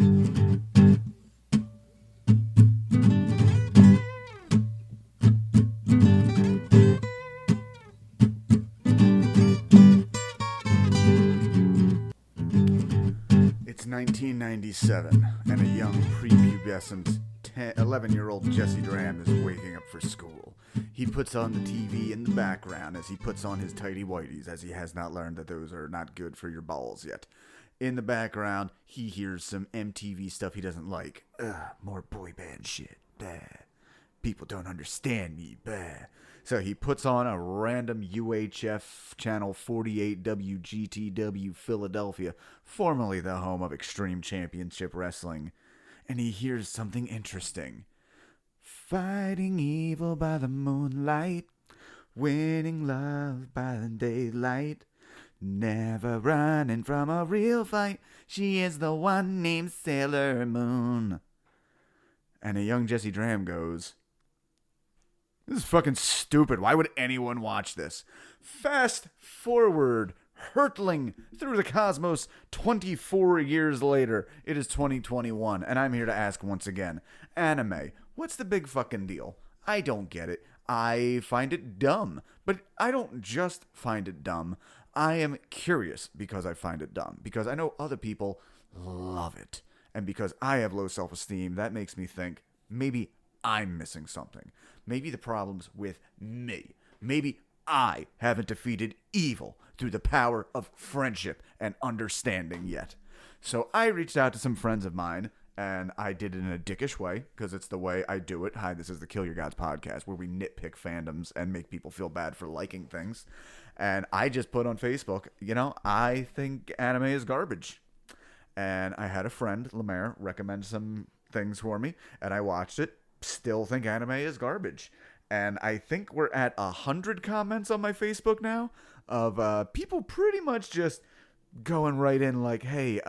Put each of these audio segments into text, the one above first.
It's 1997, and a young prepubescent 11-year-old Jesse Dram is waking up for school. He puts on the TV in the background as he puts on his tighty whities, as he has not learned that those are not good for your balls yet. In the background, he hears some MTV stuff he doesn't like. More boy band shit. Bah. People don't understand me. Bah. So he puts on a random UHF channel 48 WGTW Philadelphia, formerly the home of Extreme Championship Wrestling, and he hears something interesting. Fighting evil by the moonlight, winning love by the daylight, never running from a real fight, she is the one named Sailor Moon. And a young Jesse Dram goes, "This is fucking stupid. Why would anyone watch this?" Fast forward, hurtling through the cosmos 24 years later. It is 2021, and I'm here to ask once again, anime, what's the big fucking deal? I don't get it. I find it dumb. But I don't just find it dumb. I am curious because I find it dumb. Because I know other people love it. And because I have low self-esteem, that makes me think maybe I'm missing something. Maybe the problem's with me. Maybe I haven't defeated evil through the power of friendship and understanding yet. So I reached out to some friends of mine, and I did it in a dickish way, because it's the way I do it. Hi, this is the Kill Your Gods podcast, where we nitpick fandoms and make people feel bad for liking things. And I just put on Facebook, I think anime is garbage. And I had a friend, Lemaire, recommend some things for me, and I watched it. Still think anime is garbage. And I think we're at 100 comments on my Facebook now of people pretty much just going right in like, hey,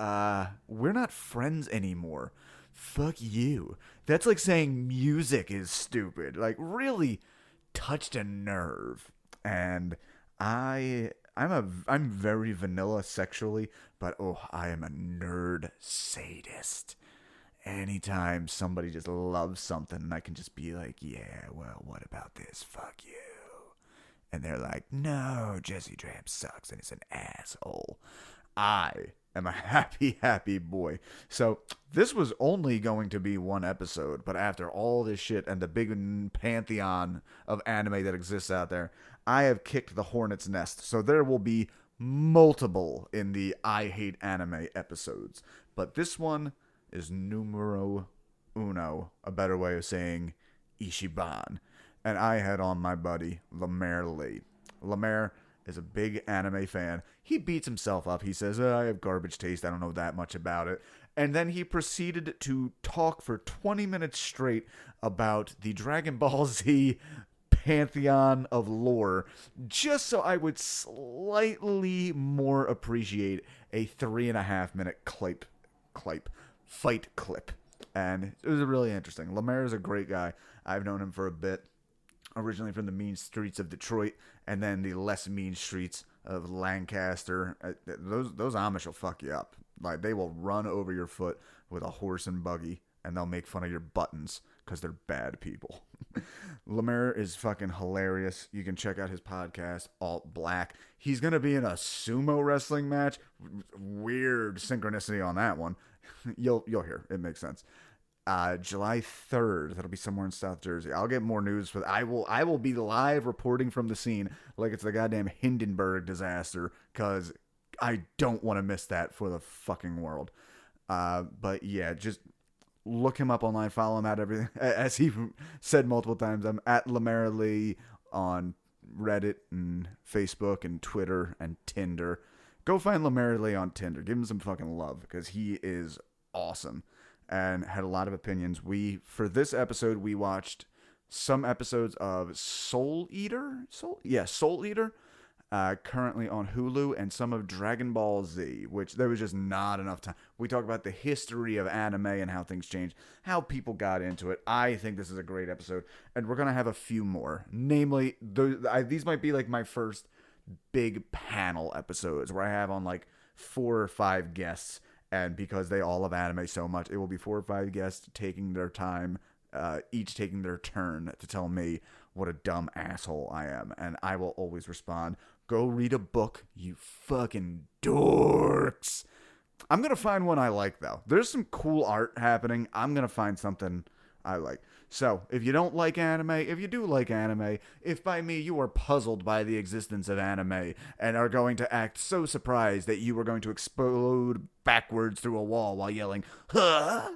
we're not friends anymore. Fuck you. That's like saying music is stupid. Like, really touched a nerve. And I'm very vanilla sexually, but I am a nerd sadist. Anytime somebody just loves something and I can just be like, yeah, well, what about this? Fuck you. And they're like, no, Jesse Dram sucks and is an asshole. I am a happy, happy boy. So this was only going to be one episode, but after all this shit and the big pantheon of anime that exists out there, I have kicked the hornet's nest. So there will be multiple in the I Hate Anime episodes. But this one is numero uno, a better way of saying Ishiban. And I had on my buddy, Lemaire Lee. Lemaire is a big anime fan. He beats himself up. He says, I have garbage taste. I don't know that much about it. And then he proceeded to talk for 20 minutes straight about the Dragon Ball Z pantheon of lore, just so I would slightly more appreciate a 3.5 minute fight clip. And it was really interesting. Lemaire is a great guy. I've known him for a bit, originally from the mean streets of Detroit and then the less mean streets of Lancaster. Those Amish will fuck you up. Like, they will run over your foot with a horse and buggy, and they'll make fun of your buttons because they're bad people. Lemaire is fucking hilarious. You can check out his podcast, Alt Black. He's going to be in a sumo wrestling match. Weird synchronicity on that one. You'll hear. It makes sense. July 3rd. That'll be somewhere in South Jersey. I'll get more news for that. I will be live reporting from the scene like it's the goddamn Hindenburg disaster, because I don't want to miss that for the fucking world. But yeah, just look him up online, follow him at everything. As he said multiple times, I'm at Lemaire Lee on Reddit and Facebook and Twitter and Tinder. Go find Lemaire Lee on Tinder. Give him some fucking love, because he is awesome and had a lot of opinions. For this episode, we watched some episodes of Soul Eater, currently on Hulu, and some of Dragon Ball Z, which there was just not enough time. We talk about the history of anime and how things changed, how people got into it. I think this is a great episode, and we're going to have a few more. Namely, these might be like my first big panel episodes where I have on like 4 or 5 guests, And because they all love anime so much, it will be 4 or 5 guests taking their time, each taking their turn to tell me what a dumb asshole I am. And I will always respond, go read a book, you fucking dorks. I'm going to find one I like, though. There's some cool art happening. I'm going to find something I like. So, if you don't like anime, if you do like anime, if by me you are puzzled by the existence of anime and are going to act so surprised that you are going to explode backwards through a wall while yelling, huh?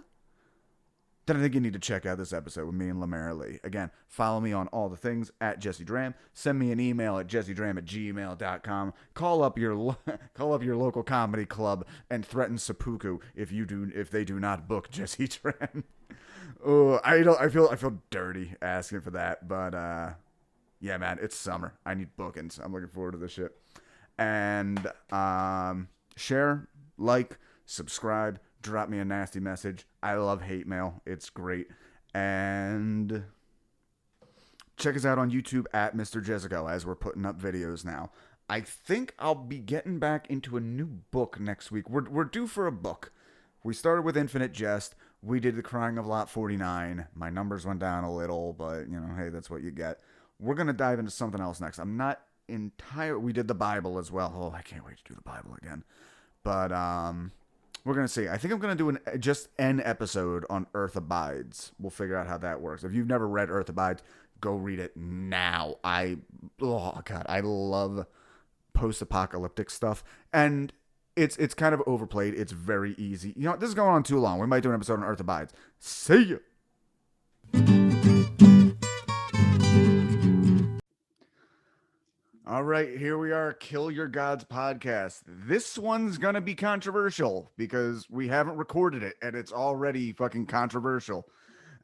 Then I think you need to check out this episode with me and Lemaire Lee. Again, follow me on all the things at Jesse Dram. Send me an email at jessedram@gmail.com. Call up your local comedy club and threaten seppuku if they do not book Jesse Dram. Oh, I feel dirty asking for that, but yeah, man, it's summer. I need bookings. I'm looking forward to this shit. And share, like, subscribe, drop me a nasty message. I love hate mail. It's great. And check us out on YouTube at Mr. Jessico as we're putting up videos now. I think I'll be getting back into a new book next week. We're due for a book. We started with Infinite Jest. We did The Crying of Lot 49. My numbers went down a little, but, you know, hey, that's what you get. We're going to dive into something else next. I'm not entire. We did the Bible as well. Oh, I can't wait to do the Bible again. But we're going to see. I think I'm going to do just an episode on Earth Abides. We'll figure out how that works. If you've never read Earth Abides, go read it now. I love post-apocalyptic stuff. And it's kind of overplayed. It's very easy. You know, this is going on too long. We might do an episode on Earth Abides. See ya. All right, here we are, Kill Your Gods podcast. This one's going to be controversial because we haven't recorded it, and it's already fucking controversial.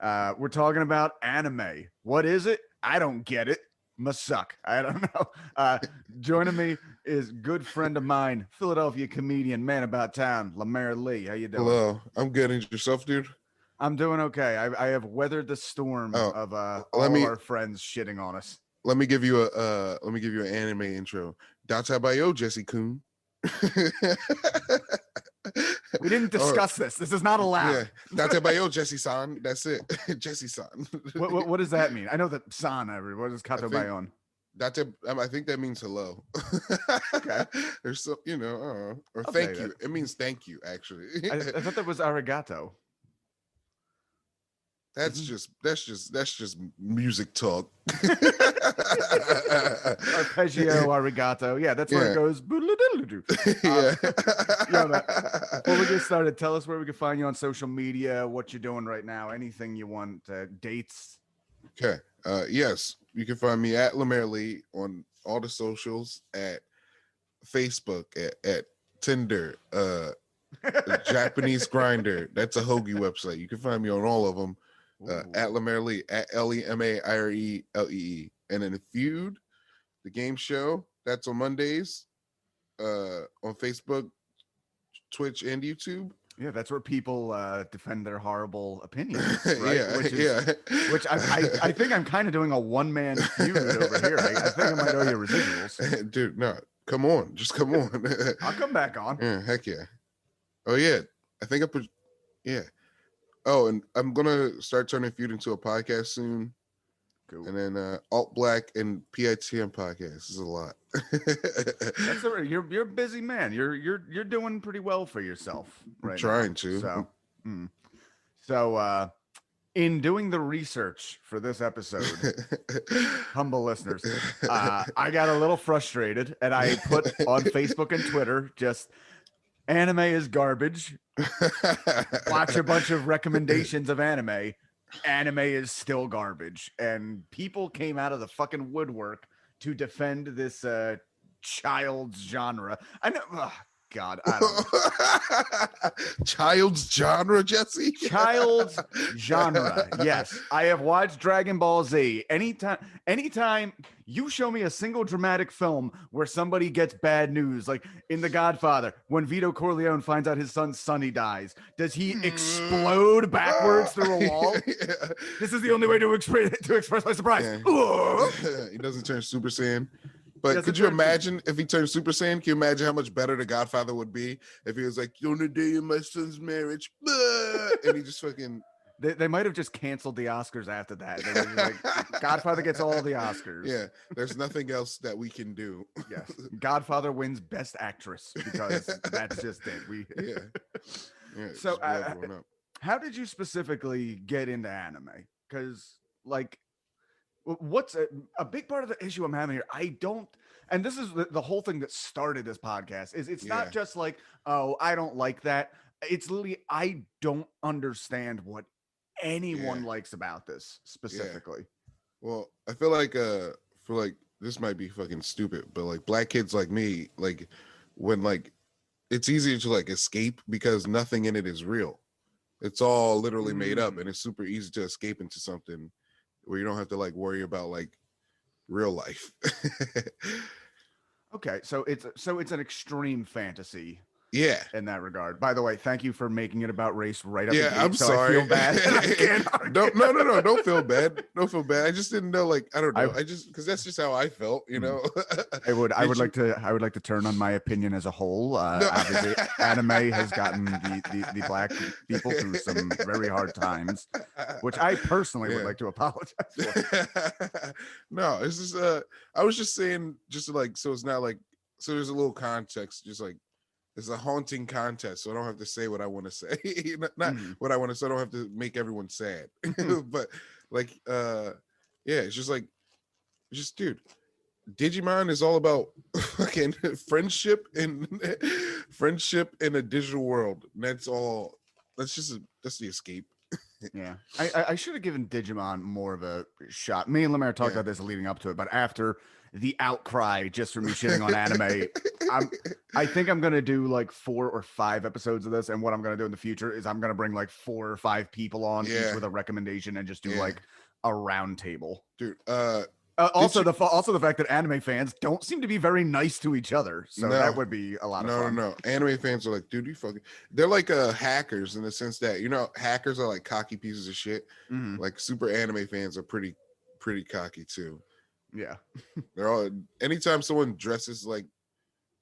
We're talking about anime. What is it? I don't get it. Must suck. I don't know. Joining me is good friend of mine, Philadelphia comedian, man about town, Lemaire Lee. How you doing? Hello. I'm good. And yourself, dude? I'm doing okay. I have weathered the storm of all of our friends shitting on us. Let me give you an anime intro. Databayo, Jesse Kun. We didn't discuss this. This is not allowed. Yeah. Databayo, Jesse-san. That's it. Jesse-san. What does that mean? I know that san. What is katabayon? I think that means hello. Okay. There's so, you know, or I'll thank you. It means thank you, actually. I thought that was arigato. That's just music talk. Arpeggio, arigato. Yeah, that's where it goes. Yeah. Before we get started, tell us where we can find you on social media, what you're doing right now, anything you want, dates. Okay. Yes, you can find me at Lemaire Lee on all the socials, at Facebook, at Tinder, Japanese Grinder. That's a hoagie website. You can find me on all of them. At Lemaire Lee, at LEMAIRELEE. And then the FEUD, the game show, that's on Mondays, on Facebook, Twitch, and YouTube. Yeah, that's where people defend their horrible opinions, right? Yeah, Which I think I'm kind of doing a one-man feud over here. I think I might owe you residuals. Dude, no, come on. Just come on. I'll come back on. Yeah, heck yeah. Oh, yeah. I think yeah. Oh, and I'm going to start turning FEUD into a podcast soon. Cool. And then Alt Black and PITM podcast. This is a lot. That's all right. You're a busy man. You're doing pretty well for yourself right I'm trying now. to. So in doing the research for this episode, humble listeners, I got a little frustrated and I put on Facebook and Twitter just anime is garbage. Watch a bunch of recommendations of anime. Anime is still garbage. And people came out of the fucking woodwork to defend this child's genre. I know. Oh, God, I don't know. Child's genre, Jesse? Child's genre. Yes. I have watched Dragon Ball Z. Anytime you show me a single dramatic film where somebody gets bad news, like in The Godfather, when Vito Corleone finds out his son Sonny dies, does he explode backwards through a wall? Yeah. This is the only way to express my surprise. Yeah. He doesn't turn Super Saiyan. But Yes, could it's you very true. imagine if he turned Super Saiyan? Can you imagine how much better the Godfather would be if he was like, "On the day of my son's marriage," and he just fucking. They might have just canceled the Oscars after that. They were just like, Godfather gets all the Oscars. Yeah, there's nothing else that we can do. Yes, Godfather wins Best Actress because that's just it. Yeah. So, just blow everyone up. how did you specifically get into anime? Because, like, what's a big part of the issue I'm having here? I don't, and this is the whole thing that started this podcast. Is it's not just like, oh, I don't like that. It's literally I don't understand what anyone likes about this specifically. Well, I feel like for like this might be fucking stupid, but like black kids like me, like when like it's easier to like escape because nothing in it is real. It's all literally made up, and it's super easy to escape into something where you don't have to like worry about like real life. Okay, so it's an extreme fantasy. Yeah. In that regard. By the way, thank you for making it about race right up the gate. I'm sorry. I feel bad. No. Don't feel bad. Don't feel bad. I just didn't know. Like, I don't know. I just because that's just how I felt. You know. I would like to turn on my opinion as a whole. Obviously, anime has gotten the black people through some very hard times, which I personally would like to apologize for. No, it's just I was just saying, just like so it's not like so there's a little context, just like. It's a haunting contest, so I don't have to say what I want to say. not what I want to say. I don't have to make everyone sad. But like, yeah, it's just, dude. Digimon is all about fucking friendship and friendship in a digital world. And that's all. That's the escape. Yeah, I should have given Digimon more of a shot. Me and Lemaire talked about this leading up to it, but after the outcry just for me shitting on anime, I think I'm gonna do like 4 or 5 episodes of this, and what I'm gonna do in the future is I'm gonna bring like 4 or 5 people on each with a recommendation and just do like a round table, dude. Also the fact that anime fans don't seem to be very nice to each other, so that would be a lot of fun. No. Anime fans are like, dude, you fucking. They're like hackers in the sense that hackers are like cocky pieces of shit. Like super anime fans are pretty cocky too. Yeah, they're all. Anytime someone dresses like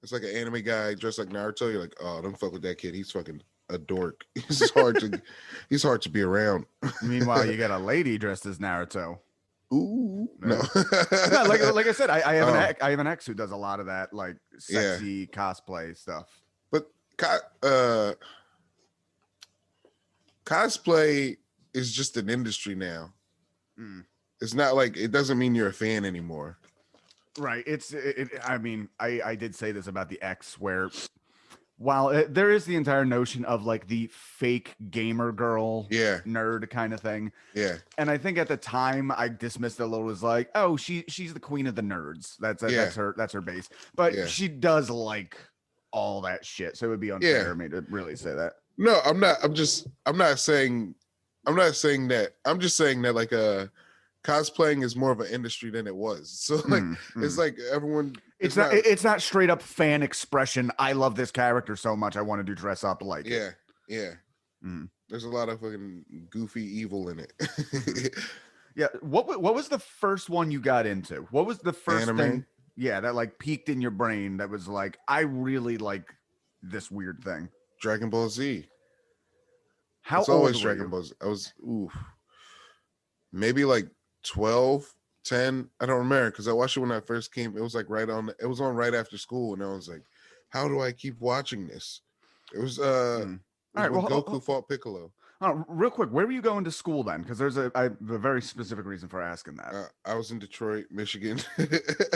it's like an anime guy dressed like Naruto, you're like, oh, don't fuck with that kid. He's fucking a dork. He's hard to be around. Meanwhile, you got a lady dressed as Naruto. Ooh, no. No, like I said, I have an ex who does a lot of that, like sexy cosplay stuff. But cosplay is just an industry now. It's not like it doesn't mean you're a fan anymore. Right. I mean, I did say this about the X, where while there is the entire notion of like the fake gamer girl, nerd kind of thing. Yeah. And I think at the time I dismissed it a little as like, oh, she's the queen of the nerds. That's her base. But she does like all that shit. So it would be unfair of me to really say that. No, I'm not. I'm not saying that. I'm just saying that like cosplaying is more of an industry than it was. So like it's like everyone it's not straight up fan expression. I love this character so much I want to dress up like it. There's a lot of fucking goofy evil in it. Yeah. What was the first one you got into? What was the first thing that like peaked in your brain that was like, I really like this weird thing? Dragon Ball Z. How it's old always were Dragon you? Ball Z. I was maybe like 12, 10. I don't remember because I watched it when I first came. It was like it was on right after school, and I was like, how do I keep watching this? It was all right, when Goku fought Piccolo. Real quick, where were you going to school then? Because there's a very specific reason for asking that. I was in Detroit, Michigan.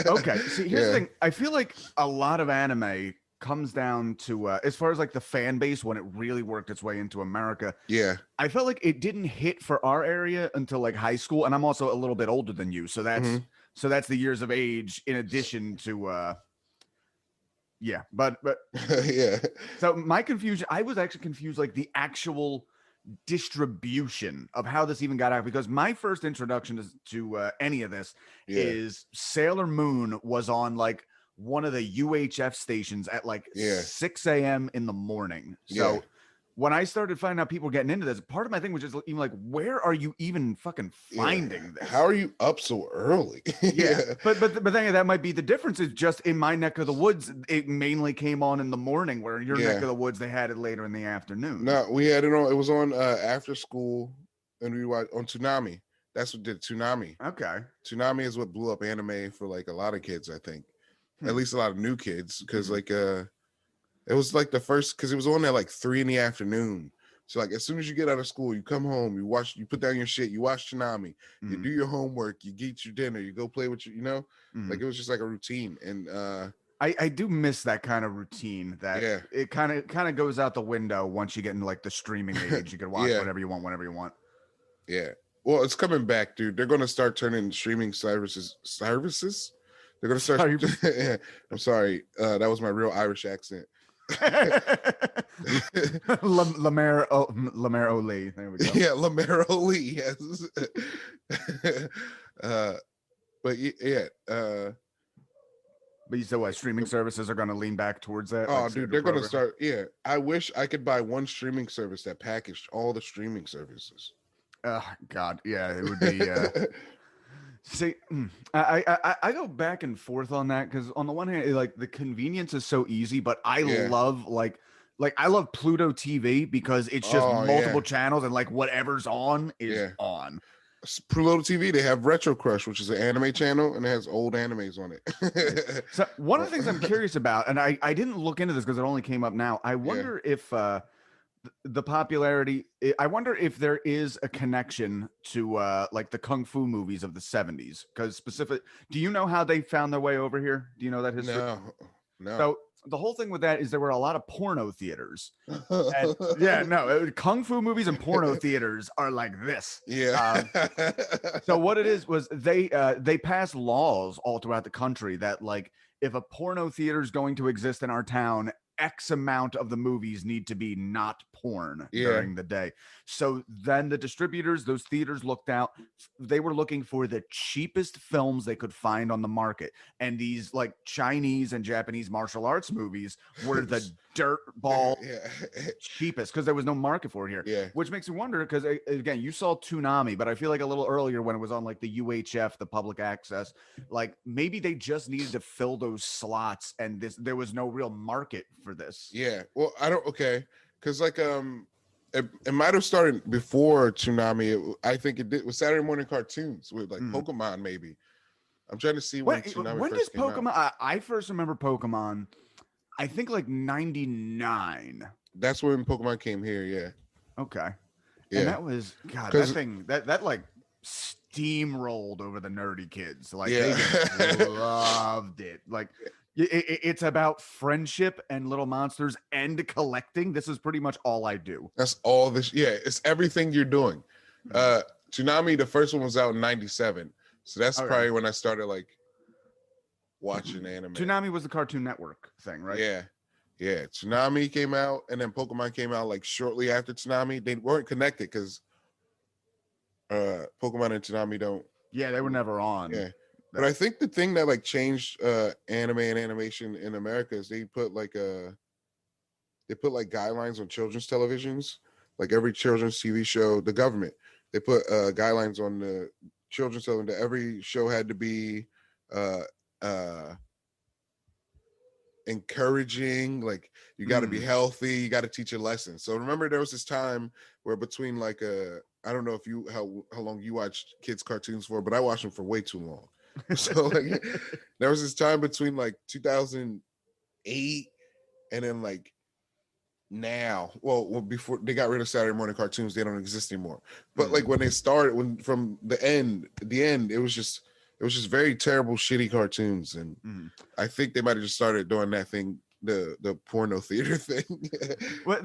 Okay, see, here's the thing. I feel like a lot of anime comes down to as far as like the fan base when it really worked its way into America. Yeah, I felt like it didn't hit for our area until like high school, and I'm also a little bit older than you, so that's the years of age in addition to but yeah. So my confusion, I was actually confused like the actual distribution of how this even got out, because my first introduction to any of this is Sailor Moon was on like one of the UHF stations at like 6 a.m. in the morning. So when I started finding out people were getting into this, part of my thing was just even like, where are you even fucking Yeah. finding this? How are you up so early? Yeah, but then that might be the difference. Is just in my neck of the woods, it mainly came on in the morning. Where in your neck Yeah. of the woods, they had it later in the afternoon. No, we had it on. It was on after school, and we watched on Toonami. That's what did Toonami. Okay. Toonami is what blew up anime for like a lot of kids, I think. At Hmm. least a lot of new kids, because Mhm. like it was like the first, because it was on at like 3 in the afternoon. So like as soon as you get out of school, you come home, you watch, you put down your shit, you watch Toonami, you Mhm. do your homework, you get your dinner, you go play with your, like Mhm. it was just like a routine. And I do miss that kind of routine. That yeah, it kind of goes out the window once you get into like the streaming age. You can watch yeah, whatever you want whenever you want. yeah. Well, it's coming back, dude. They're gonna start turning streaming services. They're gonna start. Sorry. Yeah, I'm sorry. That was my real Irish accent. Lemaire Lee. There we go. Yeah, Lemaire Lee. Yes. uh, but yeah. But you said what streaming services are going to lean back towards that? Oh, Like dude, standard they're gonna program? start. Yeah, I wish I could buy one streaming service that packaged all the streaming services. Oh God, yeah, it would be. See, I go back and forth on that because on the one hand, like the convenience is so easy, but I Yeah. love like I love Pluto TV because it's just Oh multiple yeah. channels and like whatever's on is Yeah. on. Preloaded TV, they have Retro Crush, which is an anime channel, and it has old animes on Right. it. So one of Well, the things I'm curious about, and I didn't look into this because it only came up now. I yeah. wonder if the popularity. I wonder if there is a connection to like the kung fu movies of the 70s. Because specific, do you know how they found their way over here? Do you know that history? No, no. So the whole thing with that is there were a lot of porno theaters. And yeah, no, kung fu movies and porno theaters are like this. Yeah. So what it is was they passed laws all throughout the country that like if a porno theater is going to exist in our town, X amount of the movies need to be not porn Yeah. during the day. So then the distributors, those theaters looked out, they were looking for the cheapest films they could find on the market. And these like Chinese and Japanese martial arts movies were the dirt ball Yeah. cheapest because there was no market for it here, Yeah. which makes me wonder because again, you saw Toonami, but I feel like a little earlier when it was on like the UHF, the public access, like maybe they just needed to fill those slots and there was no real market for this. Yeah. Well, I don't. Okay, because like it might have started before Toonami. I think it did with Saturday morning cartoons with like Pokemon. Maybe I'm trying to see when Toonami when does first came Pokemon? out. I first remember Pokemon. I think like 99. That's when Pokemon came here. Yeah. Okay. And Yeah. that was God, that Because thing that like steamrolled over the nerdy kids. Like they yeah. just loved it. Like it's about friendship and little monsters and collecting. This is pretty much all I do. That's all this. Yeah, it's everything you're doing. Toonami, the first one was out in '97, so that's Okay. probably when I started like watching anime. Toonami was the Cartoon Network thing, right? Yeah, yeah. Toonami came out, and then Pokemon came out like shortly after Toonami. They weren't connected because Pokemon and Toonami don't. Yeah, they were never on. Yeah, but I think the thing that like changed anime and animation in America is they put like guidelines on children's televisions. Like every children's TV show, the government they put guidelines on the children's television that every show had to be encouraging, like you got to be healthy, you got to teach a lesson. So remember there was this time where between like I don't know if you how long you watched kids cartoons for, but I watched them for way too long. So like there was this time between like 2008 and then like now, well before they got rid of Saturday morning cartoons, they don't exist anymore. But like when they started, when from the end, it was just very terrible, shitty cartoons. And I think they might have just started doing that thing, the porno theater thing. Well,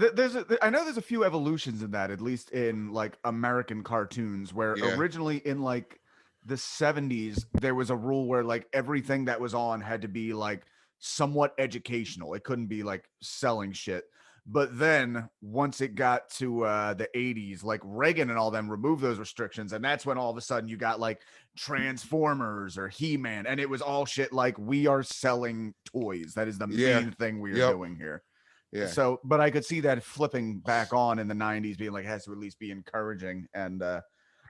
I know there's a few evolutions in that, at least in like American cartoons, where originally in like the 70s, there was a rule where like everything that was on had to be like somewhat educational. It couldn't be like selling shit. But then once it got to the 80s, like Reagan and all them removed those restrictions. And that's when all of a sudden you got like Transformers or He-Man. And it was all shit like we are selling toys. That is the main thing we are doing here. Yeah. So, but I could see that flipping back on in the 90s, being like, it has to at least be encouraging. And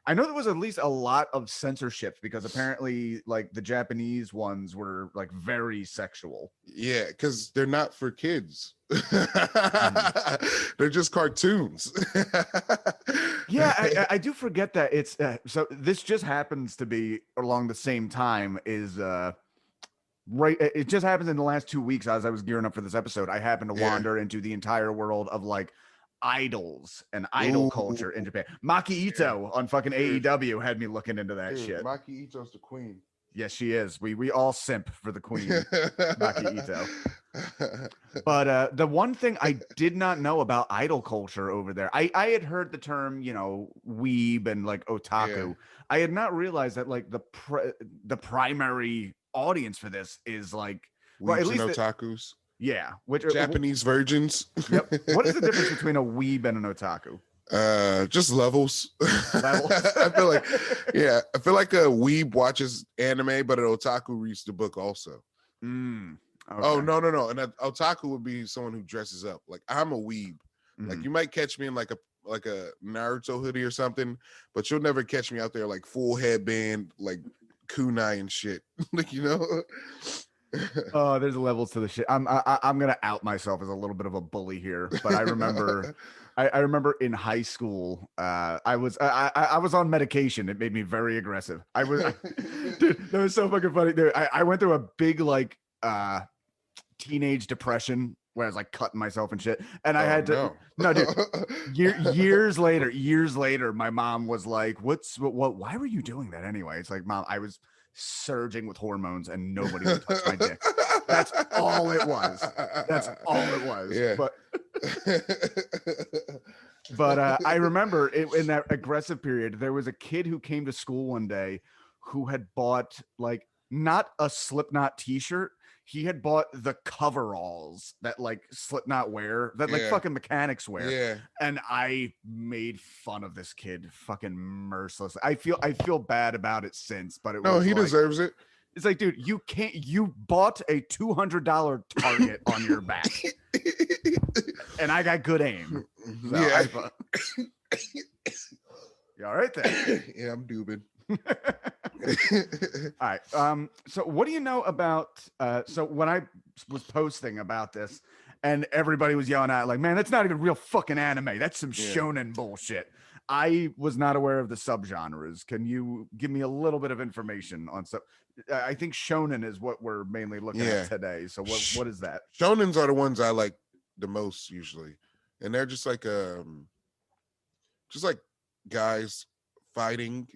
I know there was at least a lot of censorship because apparently, like, the Japanese ones were like very sexual. Yeah, because they're not for kids. Mm. They're just cartoons. Yeah, I do forget that it's so this just happens to be along the same time is right. It just happens in the last 2 weeks as I was gearing up for this episode. I happened to Yeah. wander into the entire world of like idols and idol Ooh. culture in Japan. Maki Ito on fucking Dude. AEW had me looking into that Dude, shit. Maki Ito's the queen. Yes, she is. We all simp for the queen, Maki Ito. But the one thing I did not know about idol culture over there, I had heard the term, weeb and like otaku. Yeah. I had not realized that like the primary audience for this is like, well, at Weebs least and otakus. yeah, which Japanese virgins. Yep. What is the difference between a weeb and an otaku? Just levels. Levels. I feel like a weeb watches anime, but an otaku reads the book also. Okay. Oh no. And an otaku would be someone who dresses up. Like I'm a weeb. Like you might catch me in like a Naruto hoodie or something, but you'll never catch me out there like full headband, like kunai and shit. Like Oh, there's levels to the shit. I'm gonna out myself as a little bit of a bully here, but I remember I remember in high school, I was on medication. It made me very aggressive. Dude, that was so fucking funny. Dude, I went through a big like teenage depression where I was like cutting myself and shit, and I had to no, dude. Years later, my mom was like, what? Why were you doing that anyway? It's like, Mom, I was surging with hormones and nobody would touch my dick. That's all it was. Yeah. But I remember in that aggressive period, there was a kid who came to school one day who had bought like not a Slipknot t-shirt. He had bought the coveralls that like Slipknot wear, that like fucking mechanics wear. Yeah. And I made fun of this kid fucking mercilessly. I feel bad about it since, but he deserves it. It's like, dude, you bought a $200 target on your back. And I got good aim. So Yeah. You all right there? Yeah, I'm doobin. All right. So what do you know about so when I was posting about this and everybody was yelling at like, man, that's not even real fucking anime. That's some shonen bullshit. I was not aware of the subgenres. Can you give me a little bit of information on I think shonen is what we're mainly looking at today. So what is that? Shonens are the ones I like the most usually. And they're just like guys fighting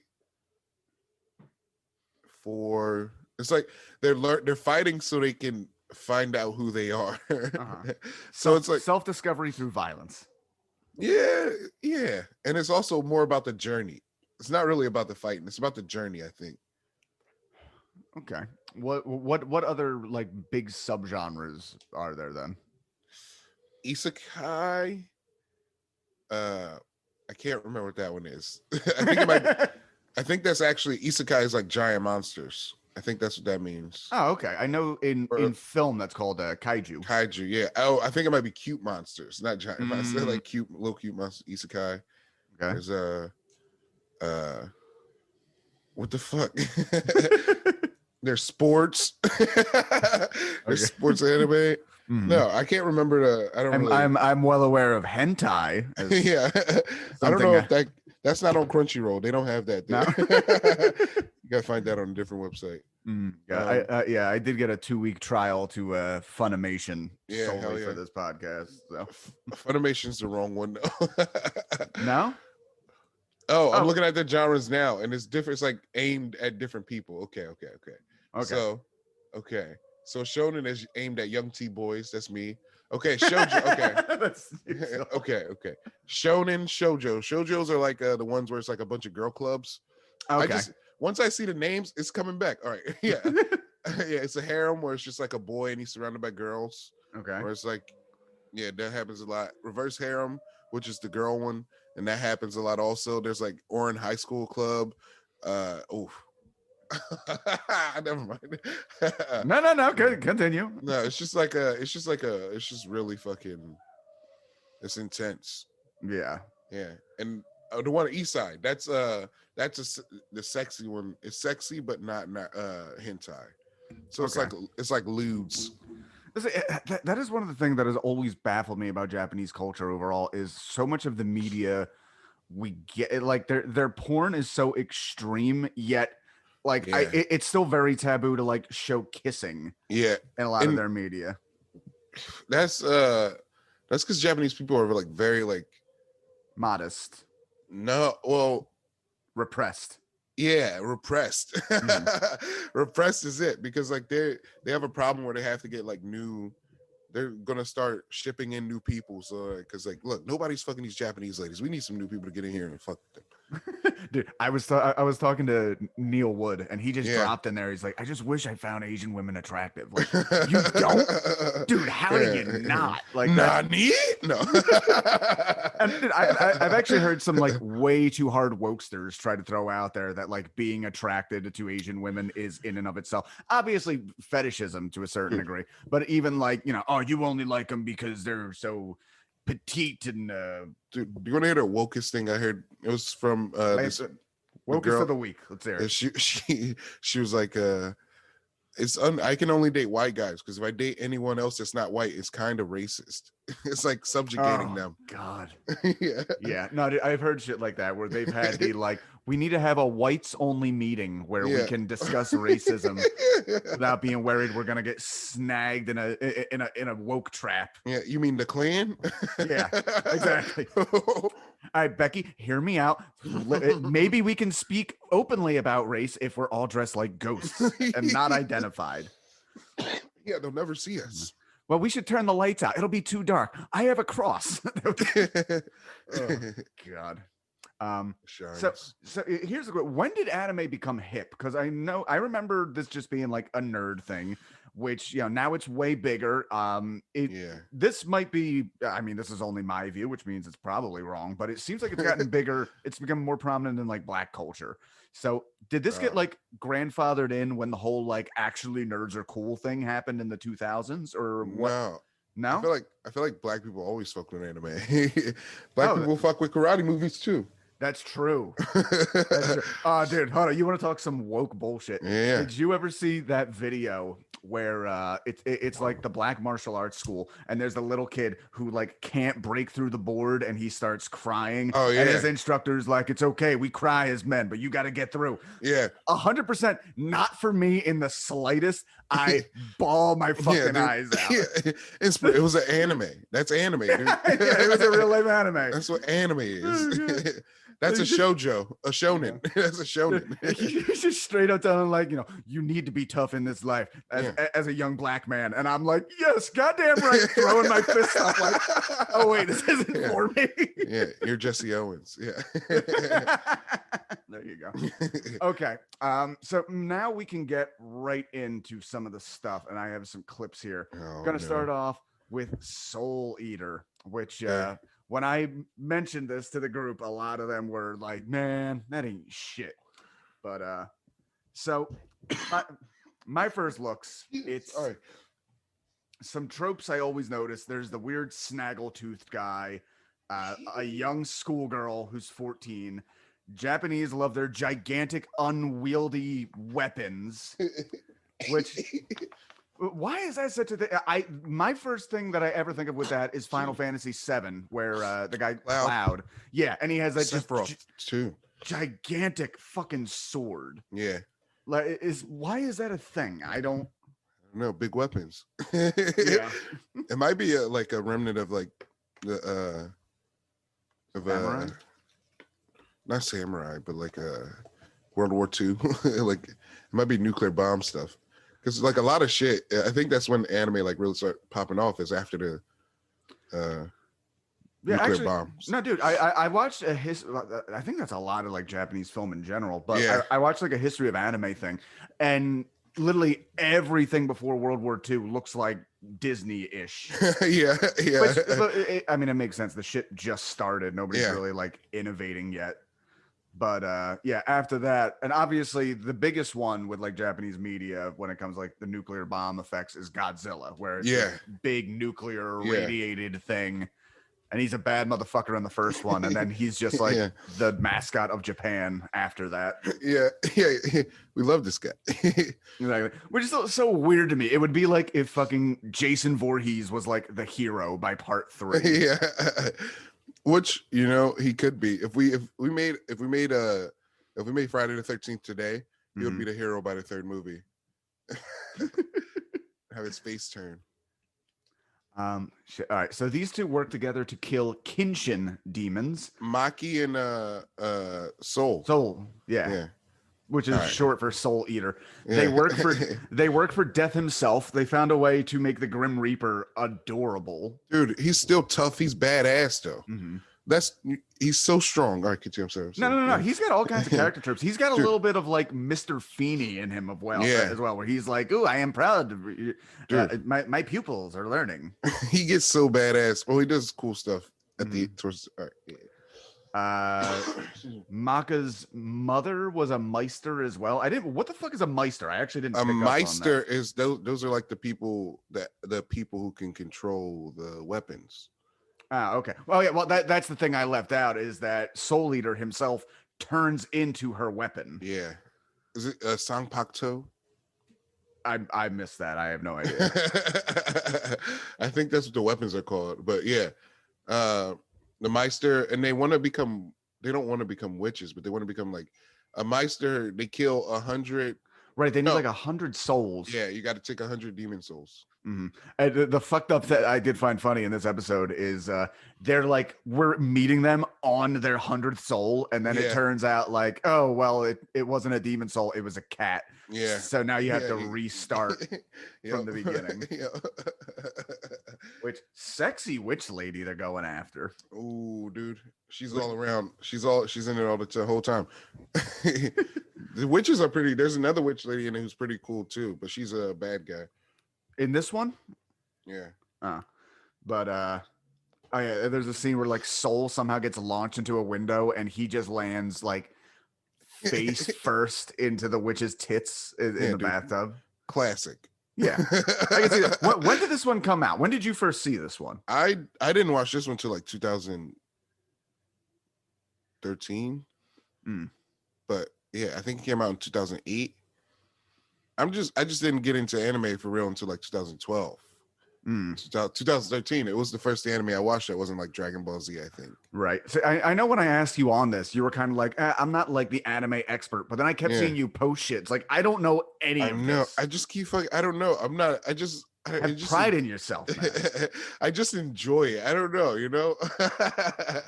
for, it's like they're fighting so they can find out who they are. So it's like self-discovery through violence. Yeah. And it's also more about the journey. It's not really about the fighting. It's about the journey, I think. Okay. What other like big subgenres are there then? Isekai. I can't remember what that one is. I think it might. I think that's actually isekai is like giant monsters. I think that's what that means. Oh, okay. I know in film that's called kaiju. Kaiju, yeah. Oh, I think it might be cute monsters, not giant monsters. They're like little cute monsters. Isekai. Okay. There's what the fuck? There's sports. There's sports anime. No, I can't remember I'm well aware of hentai. Yeah. I don't know if that's not on Crunchyroll. They don't have that there. No? You gotta find that on a different website. I did get a 2-week trial to Funimation solely for this podcast. So Funimation's the wrong one though. No? Oh, I'm looking at the genres now, and it's different. It's like aimed at different people. Okay. So shonen is aimed at young T boys. That's me. Okay, shoujo. Okay. Okay. Shonen, shoujo. Shoujos are like the ones where it's like a bunch of girl clubs. Okay. Once I see the names, it's coming back. All right. Yeah. Yeah. It's a harem where it's just like a boy and he's surrounded by girls. Okay. Where it's like, yeah, that happens a lot. Reverse harem, which is the girl one, and that happens a lot also. There's like Oran High School Club. Never mind. No. Continue. No, it's just really fucking. It's intense. Yeah. Yeah, and the one on East Side, the sexy one. It's sexy, but not hentai. So it's Okay. like lewds. That is one of the things that has always baffled me about Japanese culture overall is so much of the media we get like their porn is so extreme yet like Yeah, it's still very taboo to like show kissing yeah, in a lot of and their media. that's because Japanese people are like very like Modest, no, well, repressed. yeah, repressed. Repressed is it because like they have a problem where they have to get like new. They're gonna start shipping in new people, so because like, look, nobody's fucking these Japanese ladies. We need some new people to get in here and fuck them. Dude, I was talking to Neil Wood, and he just Yeah. dropped in there. He's like, I just wish I found Asian women attractive. Like, you don't, dude. How do you not like that? Nani? No. And dude, I've actually heard some like way too hard wokesters try to throw out there that like being attracted to Asian women is in and of itself obviously fetishism to a certain degree, but even like oh you only like them because they're so petite and Dude, do you want to hear the wokest thing I heard? It was from this wokest girl, of the week. Let's hear it. She was like I can only date white guys because if I date anyone else that's not white, it's kind of racist. It's like subjugating them. God. Yeah. No, dude, I've heard shit like that where they've had the like, we need to have a whites only meeting where we can discuss racism without being worried we're gonna get snagged in a woke trap. Yeah, you mean the Klan? Yeah, exactly. All right, Becky, hear me out. Maybe we can speak openly about race if we're all dressed like ghosts and not identified. Yeah, they'll never see us. Well, we should turn the lights out. It'll be too dark. I have a cross. Oh, God. So here's the when did anime become hip? Because I remember this just being like a nerd thing, which now it's way bigger. This might be, I mean, this is only my view, which means it's probably wrong, but it seems like it's gotten bigger. It's become more prominent in like Black culture. So did this get like grandfathered in when the whole like actually nerds are cool thing happened in the 2000s or what? No, I feel like Black people always fuck with anime. Black people fuck with karate movies too. That's true. That's true. Dude, hold on. You want to talk some woke bullshit? Yeah. Did you ever see that video where it's like the Black martial arts school, and there's a little kid who like can't break through the board, and he starts crying. Oh yeah. And his instructor's like, "It's okay, we cry as men, but you got to get through." Yeah. 100%. Not for me in the slightest. I bawl my fucking eyes out. Yeah. It was an anime. That's anime, dude. Yeah, it was a real life anime. That's what anime is. That's a shoujo, a shonen. That's a shonen. He's just straight up telling like, you need to be tough in this life as a young Black man. And I'm like, yes, goddamn right, throwing my fist up like, oh wait, this isn't for me. Yeah, you're Jesse Owens. Yeah. There you go. Okay. So now we can get right into some of the stuff, and I have some clips here. Gonna start off with Soul Eater, which when I mentioned this to the group, a lot of them were like, man, that ain't shit. But so my first looks, it's some tropes I always notice. There's the weird snaggle-toothed guy, a young schoolgirl who's 14. Japanese love their gigantic, unwieldy weapons, which... Why is that such a thing? My first thing that I ever think of with that is Final Fantasy VII, where the guy Cloud, and he has that just gigantic fucking sword. Yeah, like why is that a thing? I don't know. Big weapons. Yeah, it might be like a remnant of like the samurai? Not samurai, but like World War II. Like it might be nuclear bomb stuff. Because like a lot of shit, I think that's when anime like really start popping off is after the nuclear bombs. No, dude, I watched I think that's a lot of like Japanese film in general, but I watched like a history of anime thing, and literally everything before World War II looks like Disney-ish. Yeah. I mean, it makes sense. The shit just started. Nobody's really like innovating yet. But yeah, after that, and obviously the biggest one with like Japanese media when it comes like the nuclear bomb effects is Godzilla, where it's Yeah. this big nuclear Yeah. radiated thing. And he's a bad motherfucker in the first one, and then he's just like Yeah. the mascot of Japan after that. Yeah. We love this guy. Exactly. Which is so weird to me. It would be like if fucking Jason Voorhees was like the hero by part 3. Yeah. Which, you know, he could be. If we made Friday the 13th today, he would be the hero by the third movie. Have his face turn. All right. So these two work together to kill Kinshin demons. Maki and Soul. Soul, yeah. Which is short for Soul Eater. Yeah. They work for Death himself. They found a way to make the Grim Reaper adorable. Dude, he's still tough. He's badass though. He's so strong. All right, continue. I'm sorry. No. He's got all kinds of character tropes. He's got a little bit of like Mr. Feeney in him as well, where he's like, "Ooh, I am proud. My pupils are learning." He gets so badass. Well, he does cool stuff at the towards. All right. Maka's mother was a Meister as well. What the fuck is a Meister? I actually didn't. A Meister is those are like the people who can control the weapons. Ah, okay. Well, yeah. Well, that's the thing I left out is that Soul Eater himself turns into her weapon. Yeah. Is it Sangpakto? I missed that. I have no idea. I think that's what the weapons are called. But yeah, the Meister, and they want to become. They don't want to become witches, but they want to become like a Meister. They kill 100. Right. They need like 100 souls. Yeah, you got to take 100 demon souls. And the fucked up that I did find funny in this episode is they're like, we're meeting them on their 100th soul, and then it turns out like, oh well, it wasn't a demon soul, it was a cat. Yeah. So now you have to restart from the beginning. Which sexy witch lady they're going after. Oh, dude, she's all around. She's in it all the whole time. The witches are pretty. There's another witch lady in it who's pretty cool too, but she's a bad guy. In this one? Yeah. But oh yeah, there's a scene where like Soul somehow gets launched into a window and he just lands like face first into the witch's tits in the bathtub. Classic. Yeah. I can see that. When did this one come out? When did you first see this one? I didn't watch this one till like 2013. But yeah, I think it came out in 2008. I just didn't get into anime for real until like 2012. 2013. It was the first anime I watched that wasn't like Dragon Ball Z, I think. Right. So I know when I asked you on this, you were kind of like, I'm not like the anime expert, but then I kept seeing you post shit. It's like, I don't know any of this. I just keep fucking, I don't know. I'm not, I just have pride in yourself, man. I just enjoy it. I don't know, you know?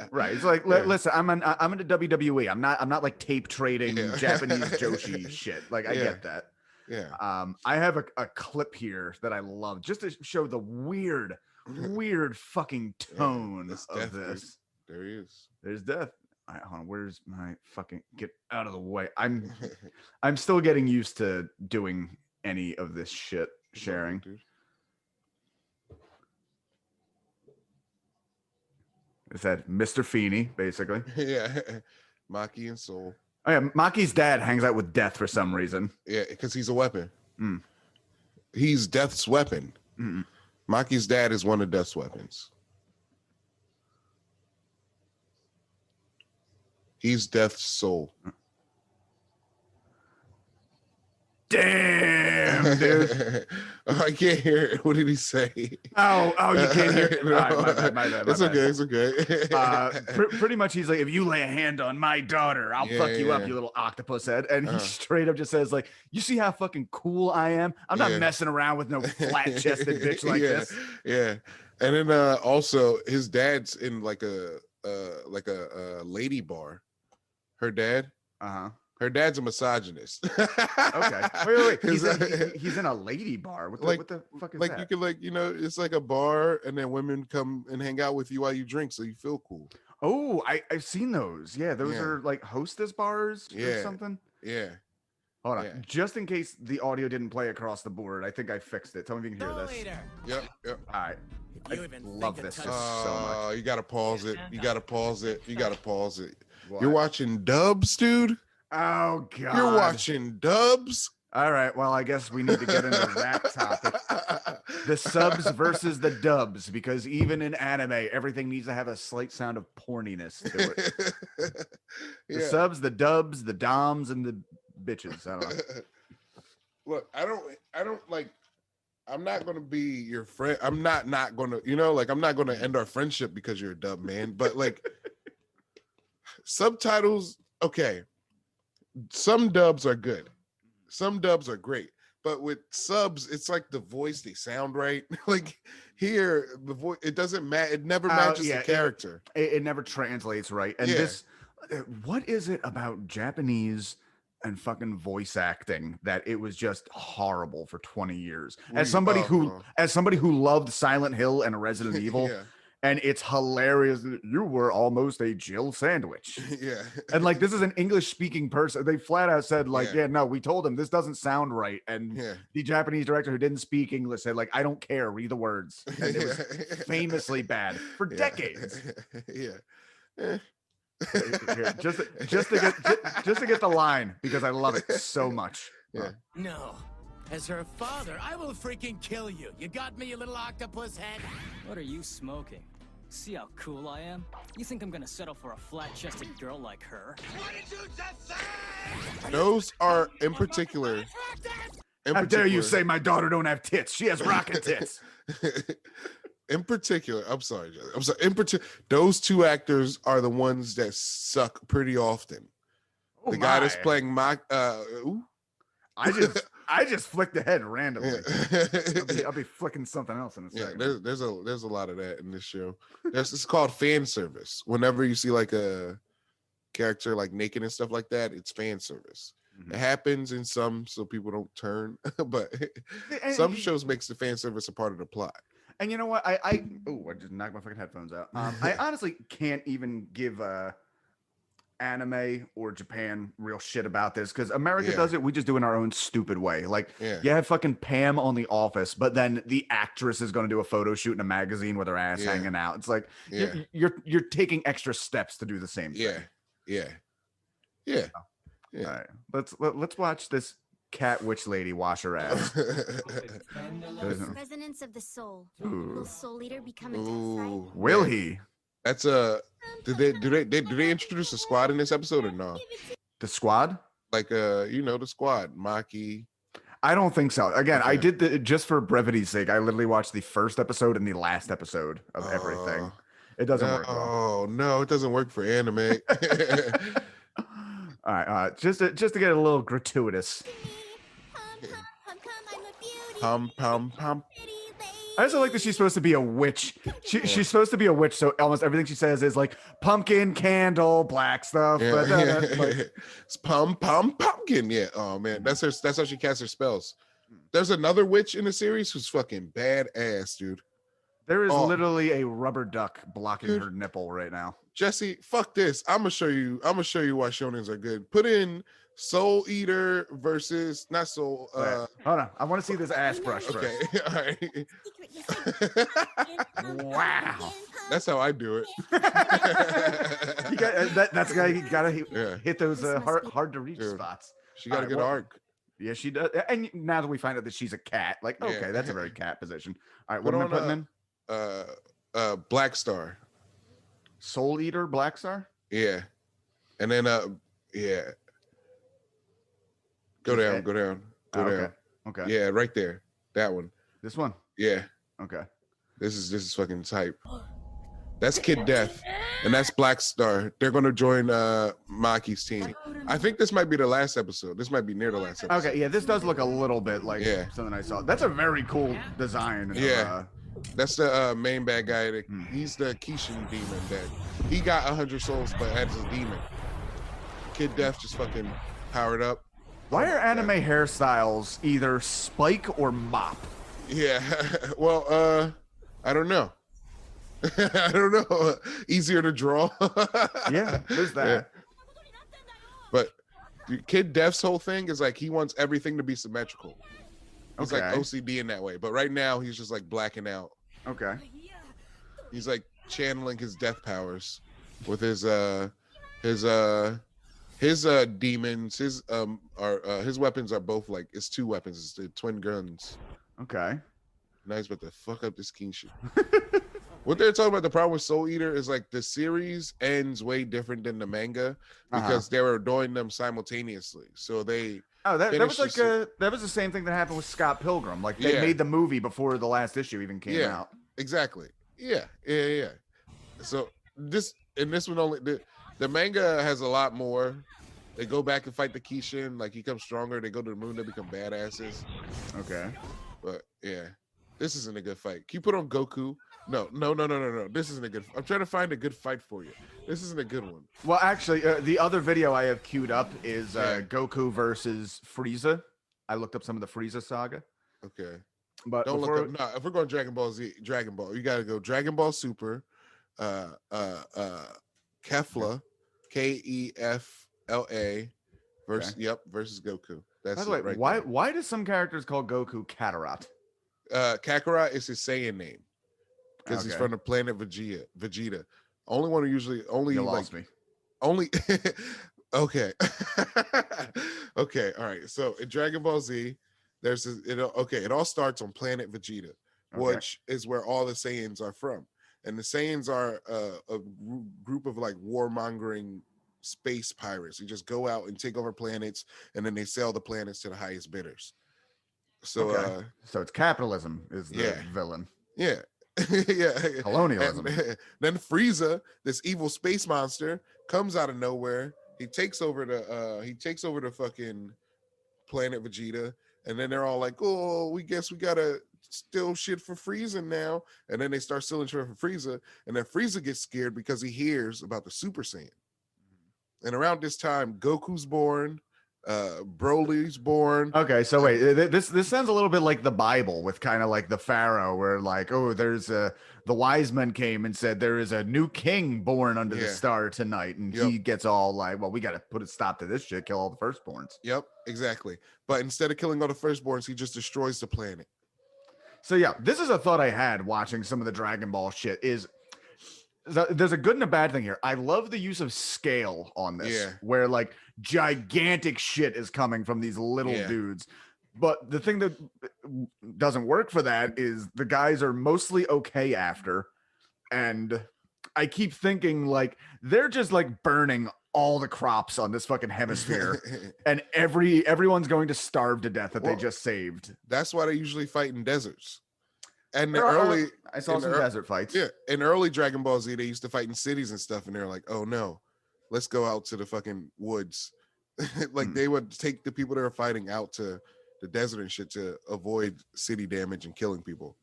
Right. It's like, listen, I'm in the WWE. I'm not like tape trading Japanese Joshi shit. Like I get that. Yeah. I have a clip here that I love just to show the weird fucking tone of this. Dude. There he is. There's Death. Hold on, where's my fucking get out of the way? I'm still getting used to doing any of this shit sharing. Is that Mr. Feeney, basically? Yeah. Maki and Soul. Oh yeah, Maki's dad hangs out with Death for some reason. Yeah, because he's a weapon. He's Death's weapon. Maki's dad is one of Death's weapons. He's Death's soul. Damn, dude. I can't hear it. What did he say? Oh, you can't hear it. No. Right, my bad. It's okay. Pretty much he's like, if you lay a hand on my daughter, I'll fuck you up, you little octopus head. And he straight up just says like, you see how fucking cool I am? I'm not messing around with no flat-chested bitch like this. Yeah. And then also his dad's in like a lady bar. Her dad. Her dad's a misogynist. Okay. Wait. He's in a lady bar. What the fuck is like that? You can it's like a bar, and then women come and hang out with you while you drink, so you feel cool. Oh, I've seen those. Yeah, those are like hostess bars or something. Yeah. Hold on. Just in case the audio didn't play across the board, I think I fixed it. Tell me if you can hear this. Yep. All right. I love this just so much. You gotta pause it. You gotta pause it. You're watching dubs, dude. Oh God. You're watching dubs. All right. Well, I guess we need to get into that topic. The subs versus the dubs, because even in anime, everything needs to have a slight sound of porniness to it. The subs, the dubs, the doms, and the bitches. I don't know. Look, I don't like. I'm not gonna be your friend. I'm not gonna, like, I'm not gonna end our friendship because you're a dub, man. But like, subtitles, okay. Some dubs are good. Some dubs are great. But with subs, it's like the voice, they sound right. Like here, the voice, it doesn't match. It never matches the character. It never translates right. And this, what is it about Japanese and fucking voice acting that it was just horrible for 20 years? As somebody who loved Silent Hill and Resident Evil, and it's hilarious. You were almost a Jill sandwich. Yeah. And like, this is an English speaking person. They flat out said like, no, we told him this doesn't sound right. And the Japanese director who didn't speak English said like, I don't care, read the words. And it was famously bad for decades. Just to get the line, because I love it so much. No. As her father, I will freaking kill you. You got me, you little octopus head? What are you smoking? See how cool I am? You think I'm gonna settle for a flat-chested girl like her? What did you just say? Those are in particular. How dare you say my daughter don't have tits? She has rocket tits. In particular, I'm sorry. In particular, those two actors are the ones that suck pretty often. The guy that's playing I just flicked the head randomly. I'll be flicking something else in a second. There's a lot of that in this show. It's called fan service. Whenever you see like a character like naked and stuff like that, it's fan service. It happens in some, so people don't turn, but some shows makes the fan service a part of the plot. And you know what? I just knocked my fucking headphones out. I honestly can't even give anime or Japan real shit about this, because America does it. We just do it in our own stupid way. Like, you have fucking Pam on The Office, but then the actress is going to do a photo shoot in a magazine with her ass hanging out. It's like you're taking extra steps to do the same thing. Yeah. All right, let's watch this cat witch lady wash her ass. Resonance of the soul. Will Soul Eater become a death side? Will he? That's do they introduce the squad in this episode or no? The squad? Like the squad, Maki. I don't think so. Again, I did just for brevity's sake. I literally watched the first episode and the last episode of everything. It doesn't work. Oh no, it doesn't work for anime. All right, just to get a little gratuitous. Pum pum pum. I also like that she's supposed to be a witch. She's supposed to be a witch, so almost everything she says is like pumpkin, candle, black stuff. But it's pum pum pumpkin. Yeah. Oh man, that's how she casts her spells. There's another witch in the series who's fucking badass, dude. There is literally a rubber duck blocking her nipple right now. Jesse, fuck this. I'm gonna show you why shonens are good. Put in Soul Eater versus not Soul. Hold on, I want to see this ass brush first. Okay, all right. Wow, that's how I do it. You gotta hit those hard to reach spots. She got a good arc. Yeah, she does. And now that we find out that she's a cat, like, okay, that's a very cat position. All right, what am I putting in? Black Star. Soul Eater, Black Star? Yeah. And then Go down. Okay. Yeah, right there. That one. This one? Yeah. Okay. This is fucking type. That's Kid Death. And that's Black Star. They're gonna join Maki's team. I think this might be the last episode. This might be near the last episode. Okay, yeah, this does look a little bit like something I saw. That's a very cool design. That's the main bad guy. He's the Kishin demon that he got 100 souls, but as a demon. Kid Death just fucking powered up. Why are anime hairstyles either spike or mop? Yeah, well, I don't know. I don't know. Easier to draw. Yeah, there's that. Yeah. But Kid Death's whole thing is like he wants everything to be symmetrical. He's like OCD in that way. But right now he's just like blacking out. Okay. He's like channeling his death powers with his His demons, his weapons are both like it's two weapons. It's the twin guns. Okay. Now he's about to fuck up this king shit. What they're talking about, the problem with Soul Eater is like the series ends way different than the manga because they were doing them simultaneously. So they that was like that was the same thing that happened with Scott Pilgrim. Like they made the movie before the last issue even came out. Exactly. Yeah. So this one only the manga has a lot more. They go back and fight the Kishin, like he comes stronger. They go to the moon, they become badasses. Okay. But yeah, this isn't a good fight. Can you put on Goku? No. This isn't a good. I'm trying to find a good fight for you. This isn't a good one. Well, actually, the other video I have queued up is Goku versus Frieza. I looked up some of the Frieza saga. Okay. But don't look up. No, if we're going Dragon Ball Z, Dragon Ball, you got to go Dragon Ball Super, Kefla, Kefla versus Goku. That's by the way, right. Why do some characters call Goku Kakarot? Kakarot is his Saiyan name because he's from the planet Vegeta. Only one who usually only you lost me. Only okay. Okay, all right. So in Dragon Ball Z, it all starts on planet Vegeta, which is where all the Saiyans are from. And the Saiyans are a group of like warmongering space pirates who just go out and take over planets, and then they sell the planets to the highest bidders. So so it's capitalism is the villain. Yeah. Yeah. Colonialism. And then Frieza, this evil space monster, comes out of nowhere. He takes over the fucking planet Vegeta, and then they're all like, "Oh, we guess we gotta steal shit for Frieza now." And then they start stealing shit for Frieza, and then Frieza gets scared because he hears about the Super Saiyan. And around this time, Goku's born, Broly's born. Okay, so wait, this sounds a little bit like the Bible with kind of like the Pharaoh, where like, oh, there's the wise men came and said there is a new king born under the star tonight, and he gets all like, well, we got to put a stop to this shit, kill all the firstborns. Yep, exactly. But instead of killing all the firstborns, he just destroys the planet. So yeah, this is a thought I had watching some of the Dragon Ball shit. Is there's a good and a bad thing here. I love the use of scale on this, where like gigantic shit is coming from these little dudes. But the thing that doesn't work for that is the guys are mostly okay after. And I keep thinking like they're just like burning all the crops on this fucking hemisphere and everyone's going to starve to death that they just saved. That's why they usually fight in deserts. And I saw some desert fights. Yeah, in early Dragon Ball Z, they used to fight in cities and stuff, and they're like, "Oh no, let's go out to the fucking woods." Like they would take the people that are fighting out to the desert and shit to avoid city damage and killing people.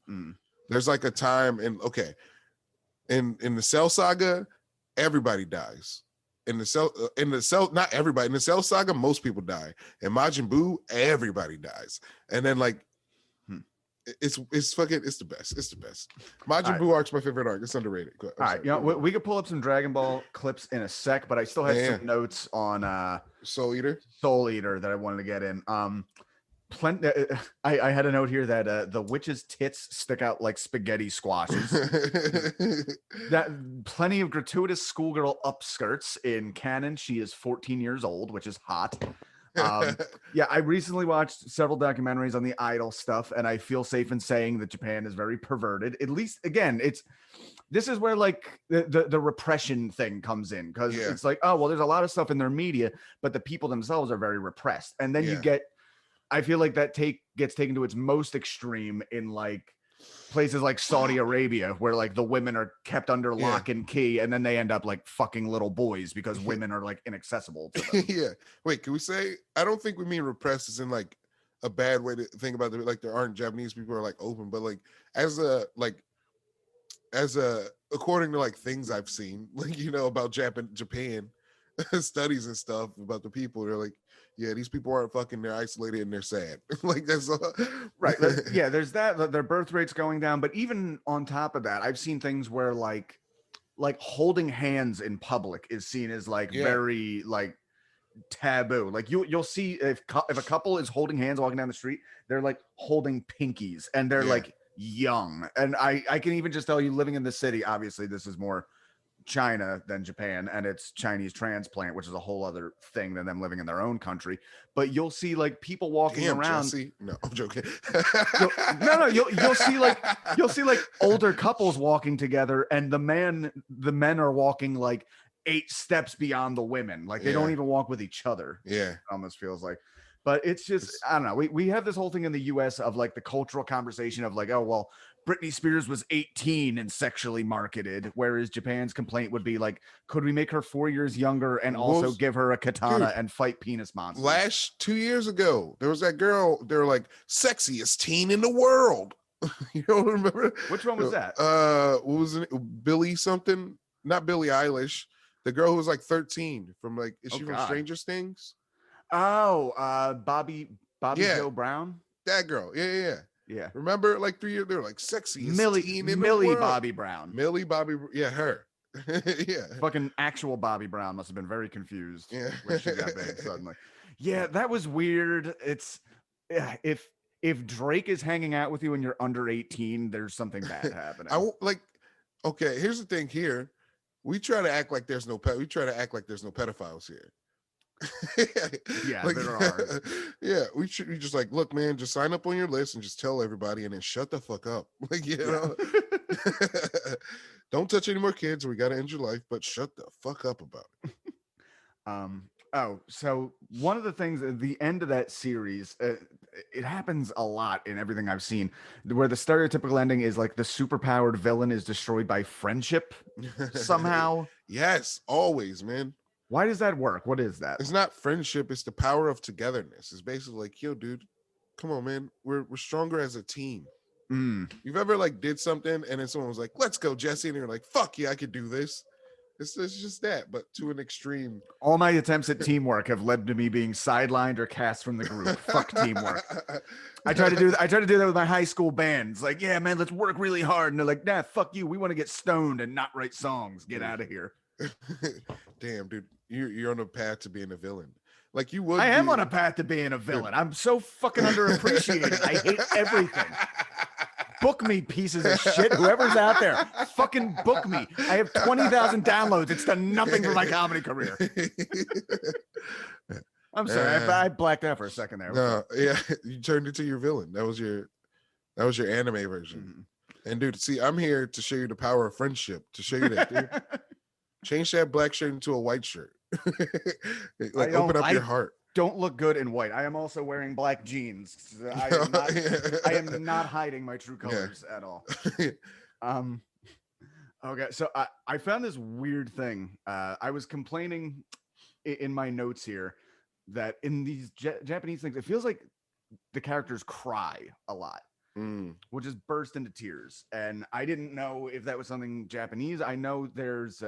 There's like a time in the Cell Saga, everybody dies. In the Cell, not everybody. In the Cell Saga, most people die. In Majin Buu, everybody dies. And then like. It's the best. It's the best. Majin Buu arc's my favorite arc. It's underrated. All right, you know, we could pull up some Dragon Ball clips in a sec, but I still have some notes on Soul Eater that I wanted to get in. I had a note here that the witch's tits stick out like spaghetti squashes. That plenty of gratuitous schoolgirl upskirts in canon. She is 14 years old, which is hot. I recently watched several documentaries on the idol stuff, and I feel safe in saying that Japan is very perverted. At least, again, this is where like the repression thing comes in, because it's like, oh well, there's a lot of stuff in their media, but the people themselves are very repressed, and then you get, I feel like that gets taken to its most extreme in like places like Saudi Arabia, where like the women are kept under lock and key, and then they end up like fucking little boys because women are like inaccessible to them. Wait, can we say, I don't think we mean repressed as in like a bad way to think about it, like there aren't Japanese people who are like open, but like as a according to like things I've seen, like, you know, about Japan studies and stuff about the people, they're like, yeah, these people aren't fucking, they're isolated and they're sad. Like that's right. There's that, their birth rate's going down, but even on top of that, I've seen things where like holding hands in public is seen as like very like taboo. Like you'll see if a couple is holding hands walking down the street, they're like holding pinkies, and they're like young. And I can even just tell you, living in the city, obviously this is more China than Japan, and it's Chinese transplant, which is a whole other thing than them living in their own country. But you'll see like people walking Damn, around. Jesse. No, I'm joking. You'll see like older couples walking together, and the men are walking like 8 steps beyond the women. Like they don't even walk with each other. Yeah. It almost feels like. But it's just, I don't know. We have this whole thing in the US of like the cultural conversation of like, oh, well, Britney Spears was 18 and sexually marketed, whereas Japan's complaint would be like, could we make her 4 years younger and also give her a katana and fight penis monsters? 2 years ago, there was that girl, they were like, sexiest teen in the world. You don't remember? Which one was that? What was it? Billy something? Not Billie Eilish. The girl who was like 13 from like, is she from Stranger Things? Oh, Bobby Joe Brown. That girl. Yeah. Remember, like 3 years, they were like sexiest teen in the world. Bobby Brown. Millie Bobby. Yeah, her. Yeah. Fucking actual Bobby Brown must have been very confused when she got big suddenly. Yeah, that was weird. It's if Drake is hanging out with you and you're under 18, there's something bad happening. Okay, here's the thing here. We try to act like there's no pedophiles here. Yeah, there are. Yeah, we just like, look, man, just sign up on your list and just tell everybody and then shut the fuck up. Like, you know, don't touch any more kids. We got to end your life, but shut the fuck up about it. So one of the things at the end of that series, it happens a lot in everything I've seen, where the stereotypical ending is like the superpowered villain is destroyed by friendship somehow. Yes, always, man. Why does that work? What is that? It's not friendship. It's the power of togetherness. It's basically like, yo, dude, come on, man. We're stronger as a team. You've ever like did something and then someone was like, let's go, Jesse. And you're like, fuck yeah, I could do this. It's just that, but to an extreme. All my attempts at teamwork have led to me being sidelined or cast from the group. Fuck teamwork. I try to do that with my high school bands. Like, yeah, man, let's work really hard. And they're like, nah, fuck you. We want to get stoned and not write songs. Get out of here. Damn, dude, you're on a path to being a villain. Like you would. I am on a path to being a villain. I'm so fucking underappreciated. I hate everything. Book me, pieces of shit. Whoever's out there, fucking book me. I have 20,000 downloads. It's done nothing for my comedy career. I'm sorry, I blacked out for a second there. No, yeah, you turned into your villain. That was your anime version. And dude, see, I'm here to show you the power of friendship. To show you that, dude. Change that black shirt into a white shirt. Like open up your heart. Don't look good in white. I am also wearing black jeans. I am not hiding my true colors at all. Okay, so I found this weird thing. I was complaining in my notes here that in these Japanese things, it feels like the characters cry a lot. Will just burst into tears. And I didn't know if that was something Japanese. I know there's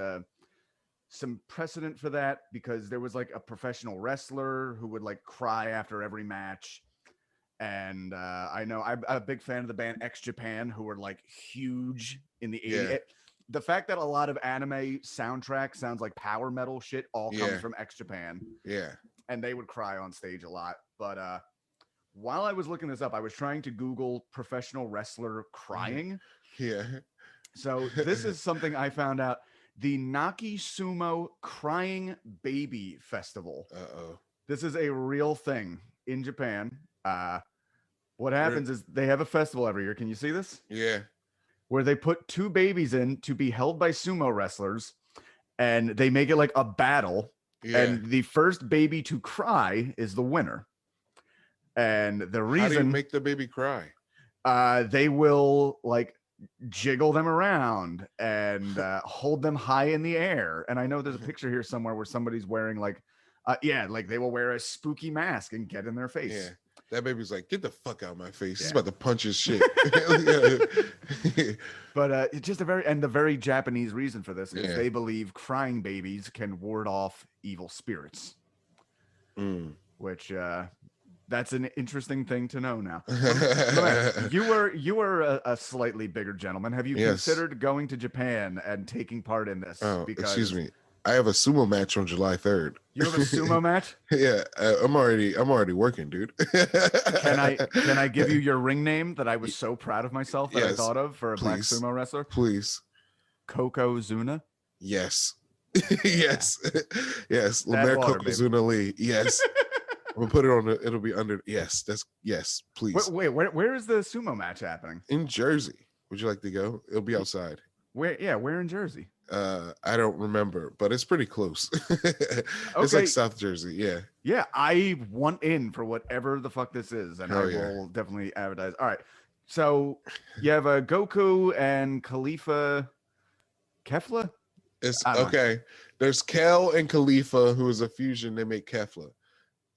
some precedent for that because there was like a professional wrestler who would like cry after every match. And I know I'm a big fan of the band X Japan, who were like huge in the 80s. The fact that a lot of anime soundtrack sounds like power metal shit all comes from X Japan. Yeah. And they would cry on stage a lot. But while I was looking this up, I was trying to Google professional wrestler crying. Yeah. So this is something I found out. The Naki Sumo Crying Baby Festival. This is a real thing in Japan. What happens is they have a festival every year. Can you see this? Yeah. Where they put 2 babies in to be held by sumo wrestlers, and they make it like a battle. Yeah. And the first baby to cry is the winner. And the reason— how do you make the baby cry? They will like jiggle them around and hold them high in the air. And I know there's a picture here somewhere where somebody's wearing like they will wear a spooky mask and get in their face. Yeah. That baby's like, get the fuck out of my face. He's about to punch his shit. But it's just the very Japanese reason for this is they believe crying babies can ward off evil spirits. Which that's an interesting thing to know now. You were a slightly bigger gentleman. Have you considered going to Japan and taking part in this? Excuse me. I have a sumo match on July 3rd. You have a sumo match? Yeah, I'm already working, dude. Can I give you your ring name that I was so proud of myself that I thought of for a black sumo wrestler? Please. Coco Zuna. Yes. Yes. Yes. Lemaire water, baby. Kokuzuna Lee. Yes. I'm gonna put it on it'll be under. Yes. Yes, please. Wait, where is the sumo match happening? In Jersey. Would you like to go? It'll be outside. Where in Jersey? I don't remember, but it's pretty close. It's like South Jersey. Yeah. Yeah, I want in for whatever the fuck this is, and Hell I yeah. will definitely advertise. All right, so you have a Goku and Khalifa Kefla. It's I don't know. okay. There's Kel and Khalifa, who is a fusion. They make Kefla.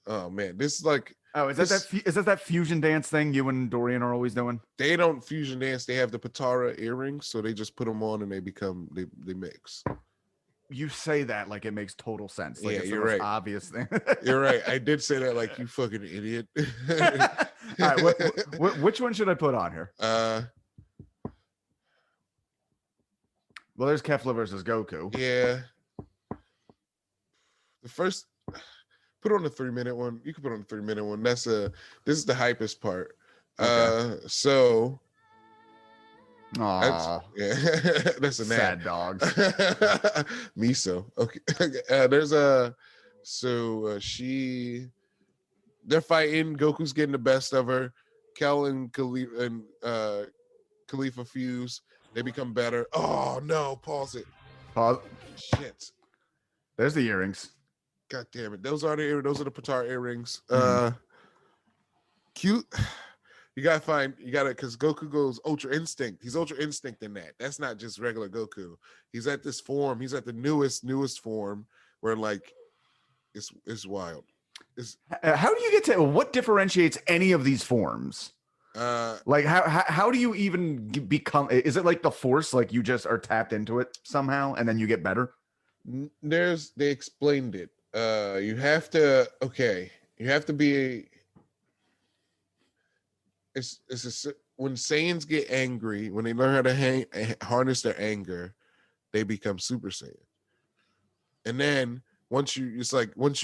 Oh man, this is like. Oh, is that that fusion dance thing you and Dorian are always doing? They don't fusion dance. They have the Patara earrings, so they just put them on and they become they mix. You say that like it makes total sense. Like Yeah, it's the you're most right. obvious thing. You're right. I did say that like you fucking idiot. All right, which one should I put on here? Well, there's Kefla versus Goku. Yeah. The first, put on the 3-minute one. You can put on the 3-minute one. This is the hypest part. Okay. So. Aww, That's an sad ad. dogs. Miso. Okay. There's they're fighting. Goku's getting the best of her. Kel and Khalifa fuse. They become better. Oh no! Pause it. Pause. Shit. There's the earrings. God damn it! Those are the Patara earrings. Cute. You gotta because Goku goes Ultra Instinct. He's Ultra Instinct in that. That's not just regular Goku. He's at this form. He's at the newest form where like it's wild. How do you get to what differentiates any of these forms? Like how do you even become? Is it like the Force? Like you just are tapped into it somehow and then you get better? They explained it. You have to be. When Saiyans get angry, when they learn how to harness their anger, they become Super Saiyan. And then once you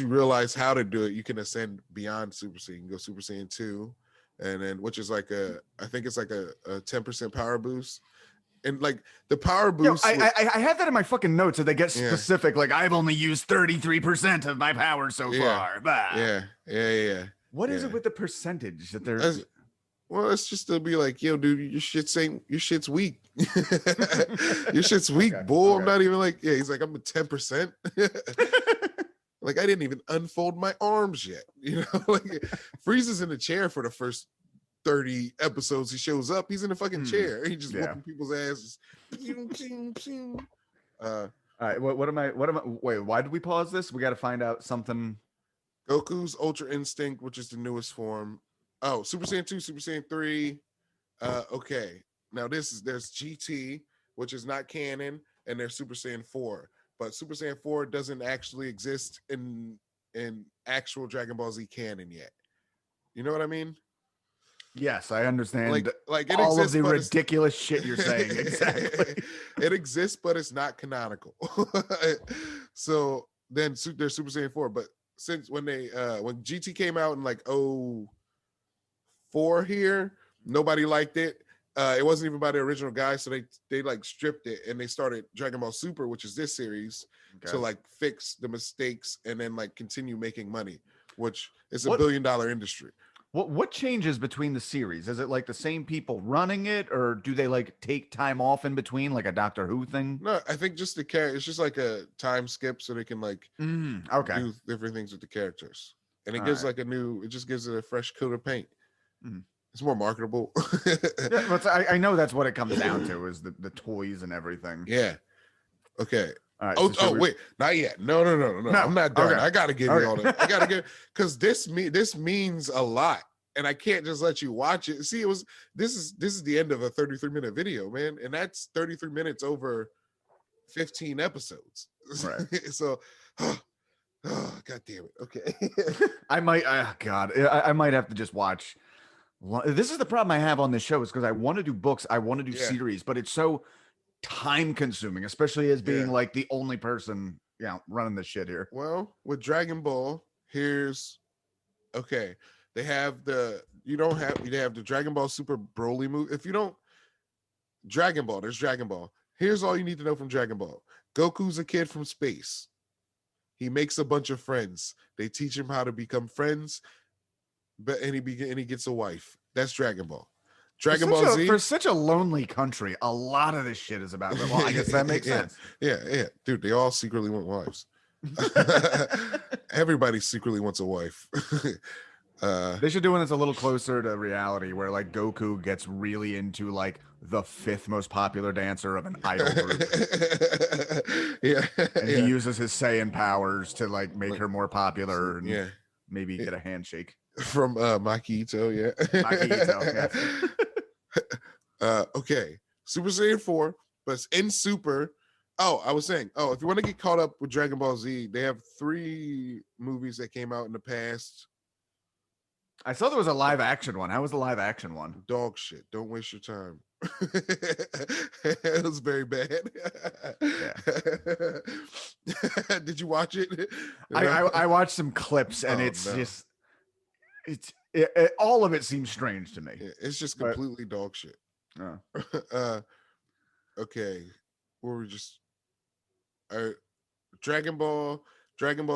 realize how to do it, you can ascend beyond Super Saiyan. You can go Super Saiyan 2, and then which is like I think it's like a 10% power boost. And like the power boost. I have that in my fucking notes so they get specific. Like I've only used 33% of my power so far. Bah. Yeah. What is it with the percentage that there's? Well, it's just to be like, yo, dude, your shit's weak. Your shit's weak, bull. I'm not even like, he's like, I'm at 10%. Like, I didn't even unfold my arms yet. You know, like Frieza's in the chair for the first 30 episodes. He shows up, he's in the fucking chair. He just whooping people's asses. All right, what am I? Wait, why did we pause this? We got to find out something. Goku's Ultra Instinct, which is the newest form. Oh, Super Saiyan 2, Super Saiyan 3. Okay. Now there's GT, which is not canon, and there's Super Saiyan 4. But Super Saiyan 4 doesn't actually exist in actual Dragon Ball Z canon yet. You know what I mean? Yes, I understand. Like it all exists, of the ridiculous shit you're saying. Exactly. It exists, but it's not canonical. So then there's Super Saiyan 4. But since when GT came out in like 04 here, nobody liked it. It wasn't even by the original guy, so they like stripped it and they started Dragon Ball Super, which is this series, to like fix the mistakes and then like continue making money, which is a $1 billion industry. What changes between the series? Is it like the same people running it, or do they like take time off in between, like a Doctor Who thing? No, I think just it's just like a time skip, so they can like do different things with the characters, and it gives it just gives it a fresh coat of paint. It's more marketable. Yeah, but I know that's what it comes down to is the toys and everything. Yeah. Okay. All right, wait, not yet. No. I'm not done. Okay. I gotta give you all that. I gotta give because this means a lot, and I can't just let you watch it. See, this is the end of a 33-minute video, man, and that's 33 minutes over 15 episodes. Right. So, god damn it. Okay. I might. I might have to just watch. This is the problem I have on this show is because I want to do books, I want to do series, but it's so time consuming, especially as being like the only person running this shit here. Well, with Dragon Ball, they have the Dragon Ball Super Broly movie. If you don't Dragon Ball, there's Dragon Ball. Here's all you need to know from Dragon Ball. Goku's a kid from space. He makes a bunch of friends. They teach him how to become friends, and he gets a wife. That's Dragon Ball. Dragon Ball Z. For such a lonely country, a lot of this shit is about. Well, I guess that makes sense. Yeah, dude. They all secretly want wives. Everybody secretly wants a wife. They should do one that's a little closer to reality, where like Goku gets really into like the 5th most popular dancer of an idol group. And he uses his Saiyan powers to like make her more popular and maybe get a handshake from Maki Ito. Yeah. Maki Ito, yeah. Okay, Super Saiyan 4, but it's in Super. Oh, I was saying, if you want to get caught up with Dragon Ball Z, they have 3 movies that came out in the past. I saw there was a live action one. How was the live action one? Dog shit. Don't waste your time. It was very bad. Yeah. Did you watch it? I watched some clips, and just all of it seems strange to me. It's just completely dog shit. Okay, we're just Dragon Ball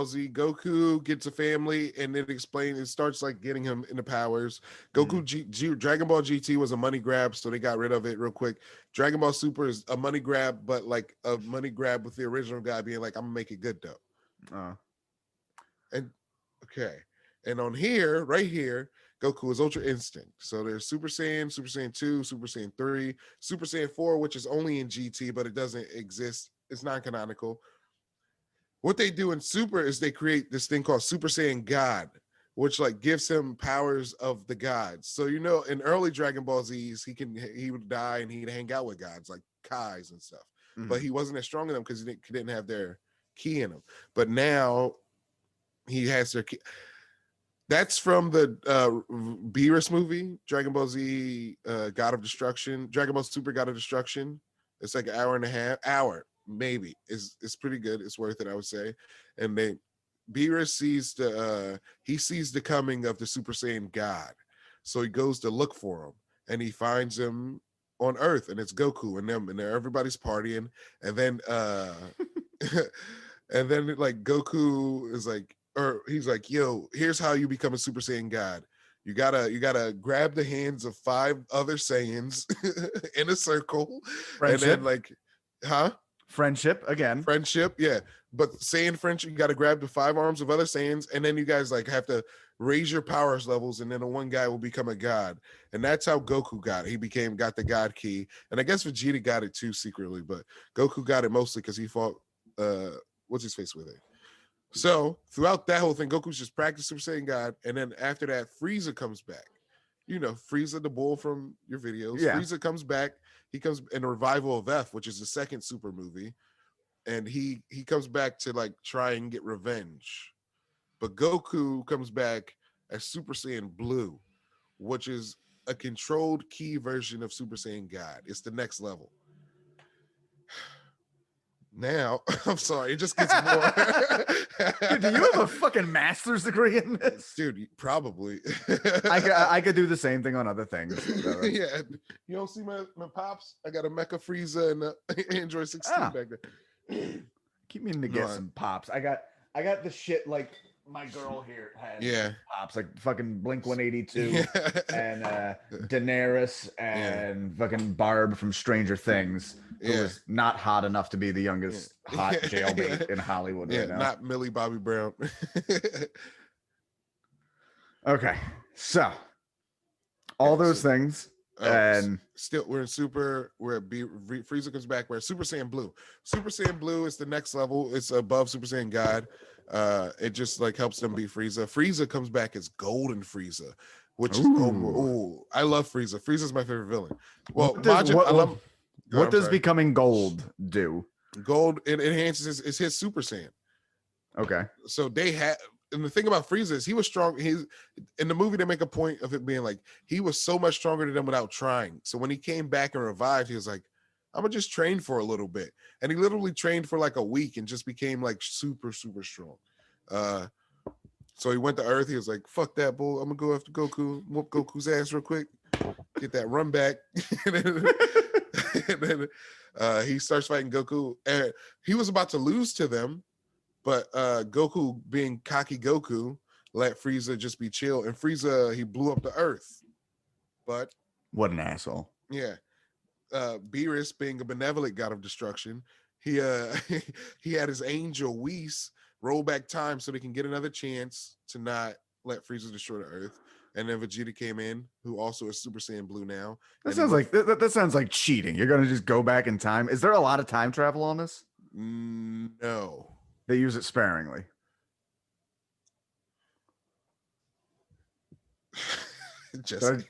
Z. Goku gets a family, and it starts like getting him into powers. Goku Dragon Ball GT was a money grab, so they got rid of it real quick. Dragon Ball Super is a money grab, but like a money grab with the original guy being like, I'm gonna make it good though. And on here, right here, Goku is Ultra Instinct. So there's Super Saiyan, Super Saiyan 2, Super Saiyan 3, Super Saiyan 4, which is only in GT, but it doesn't exist. It's non-canonical. What they do in Super is they create this thing called Super Saiyan God, which like gives him powers of the gods. So in early Dragon Ball Z's, he would die and he'd hang out with gods like Kai's and stuff. Mm-hmm. But he wasn't as strong in them because he didn't have their ki in him. But now he has their ki. That's from the Beerus movie, Dragon Ball Z God of Destruction, Dragon Ball Super God of Destruction. It's like an hour and a half, maybe. It's pretty good. It's worth it, I would say. And Beerus sees the coming of the Super Saiyan God. So he goes to look for him, and he finds him on Earth, and it's Goku and them, and everybody's partying. And then and then like Goku is like, or he's like, yo, here's how you become a Super Saiyan God. You gotta grab the hands of 5 other Saiyans in a circle. Friendship. And then like, Friendship again. Friendship, yeah. But Saiyan friendship, you gotta grab the 5 arms of other Saiyans, and then you guys like have to raise your powers levels, and then the one guy will become a god. And that's how Goku got it. He got the God key. And I guess Vegeta got it too secretly, but Goku got it mostly because he fought what's his face with it. So throughout that whole thing, Goku's just practicing Super Saiyan God, and then after that, Frieza comes back. Frieza, the bull from your videos. Yeah. Frieza comes back. He comes in a revival of F, which is the second Super movie, and he comes back to like try and get revenge. But Goku comes back as Super Saiyan Blue, which is a controlled key version of Super Saiyan God. It's the next level. Now, I'm sorry, it just gets more. Dude, do you have a fucking master's degree in this? Dude, probably. I could do the same thing on other things. So. Yeah. You don't see my pops? I got a Mecha Frieza and an Android 16 back there. Keep meaning to get some pops. I got the shit like my girl here has pops, like fucking Blink 182 and Daenerys and fucking Barb from Stranger Things, who was not hot enough to be the youngest hot jailbait in Hollywood right now. Not Millie Bobby Brown. Okay, so all those things. And still we're in Super, where Frieza comes back, we're Super Saiyan Blue. Super Saiyan Blue is the next level. It's above Super Saiyan God. It just like helps them beat Frieza. Frieza comes back as Golden Frieza, which is I love Frieza. Frieza's my favorite villain. Well, what does becoming gold do? Gold, it enhances his Super Saiyan. Okay. So they had, and the thing about Frieza is he was strong. He's in the movie, they make a point of it being like he was so much stronger than them without trying. So when he came back and revived, he was like, I'm gonna just train for a little bit. And he literally trained for like a week and just became like super, super strong. So he went to Earth. He was like, fuck that bull. I'm gonna go after Goku, whoop Goku's ass real quick, get that run back. And then he starts fighting Goku, and he was about to lose to them, but Goku, being cocky Goku, let Frieza just be chill, and Frieza, he blew up the Earth. But What an asshole. yeah, Beerus, being a benevolent god of destruction, he he had his angel Whis roll back time so they can get another chance to not let Frieza destroy the Earth. And then Vegeta came in, who also is Super Saiyan Blue now. That And sounds like that sounds like cheating. You're gonna just go back in time. Is there a lot of time travel on this? No. They use it sparingly. Just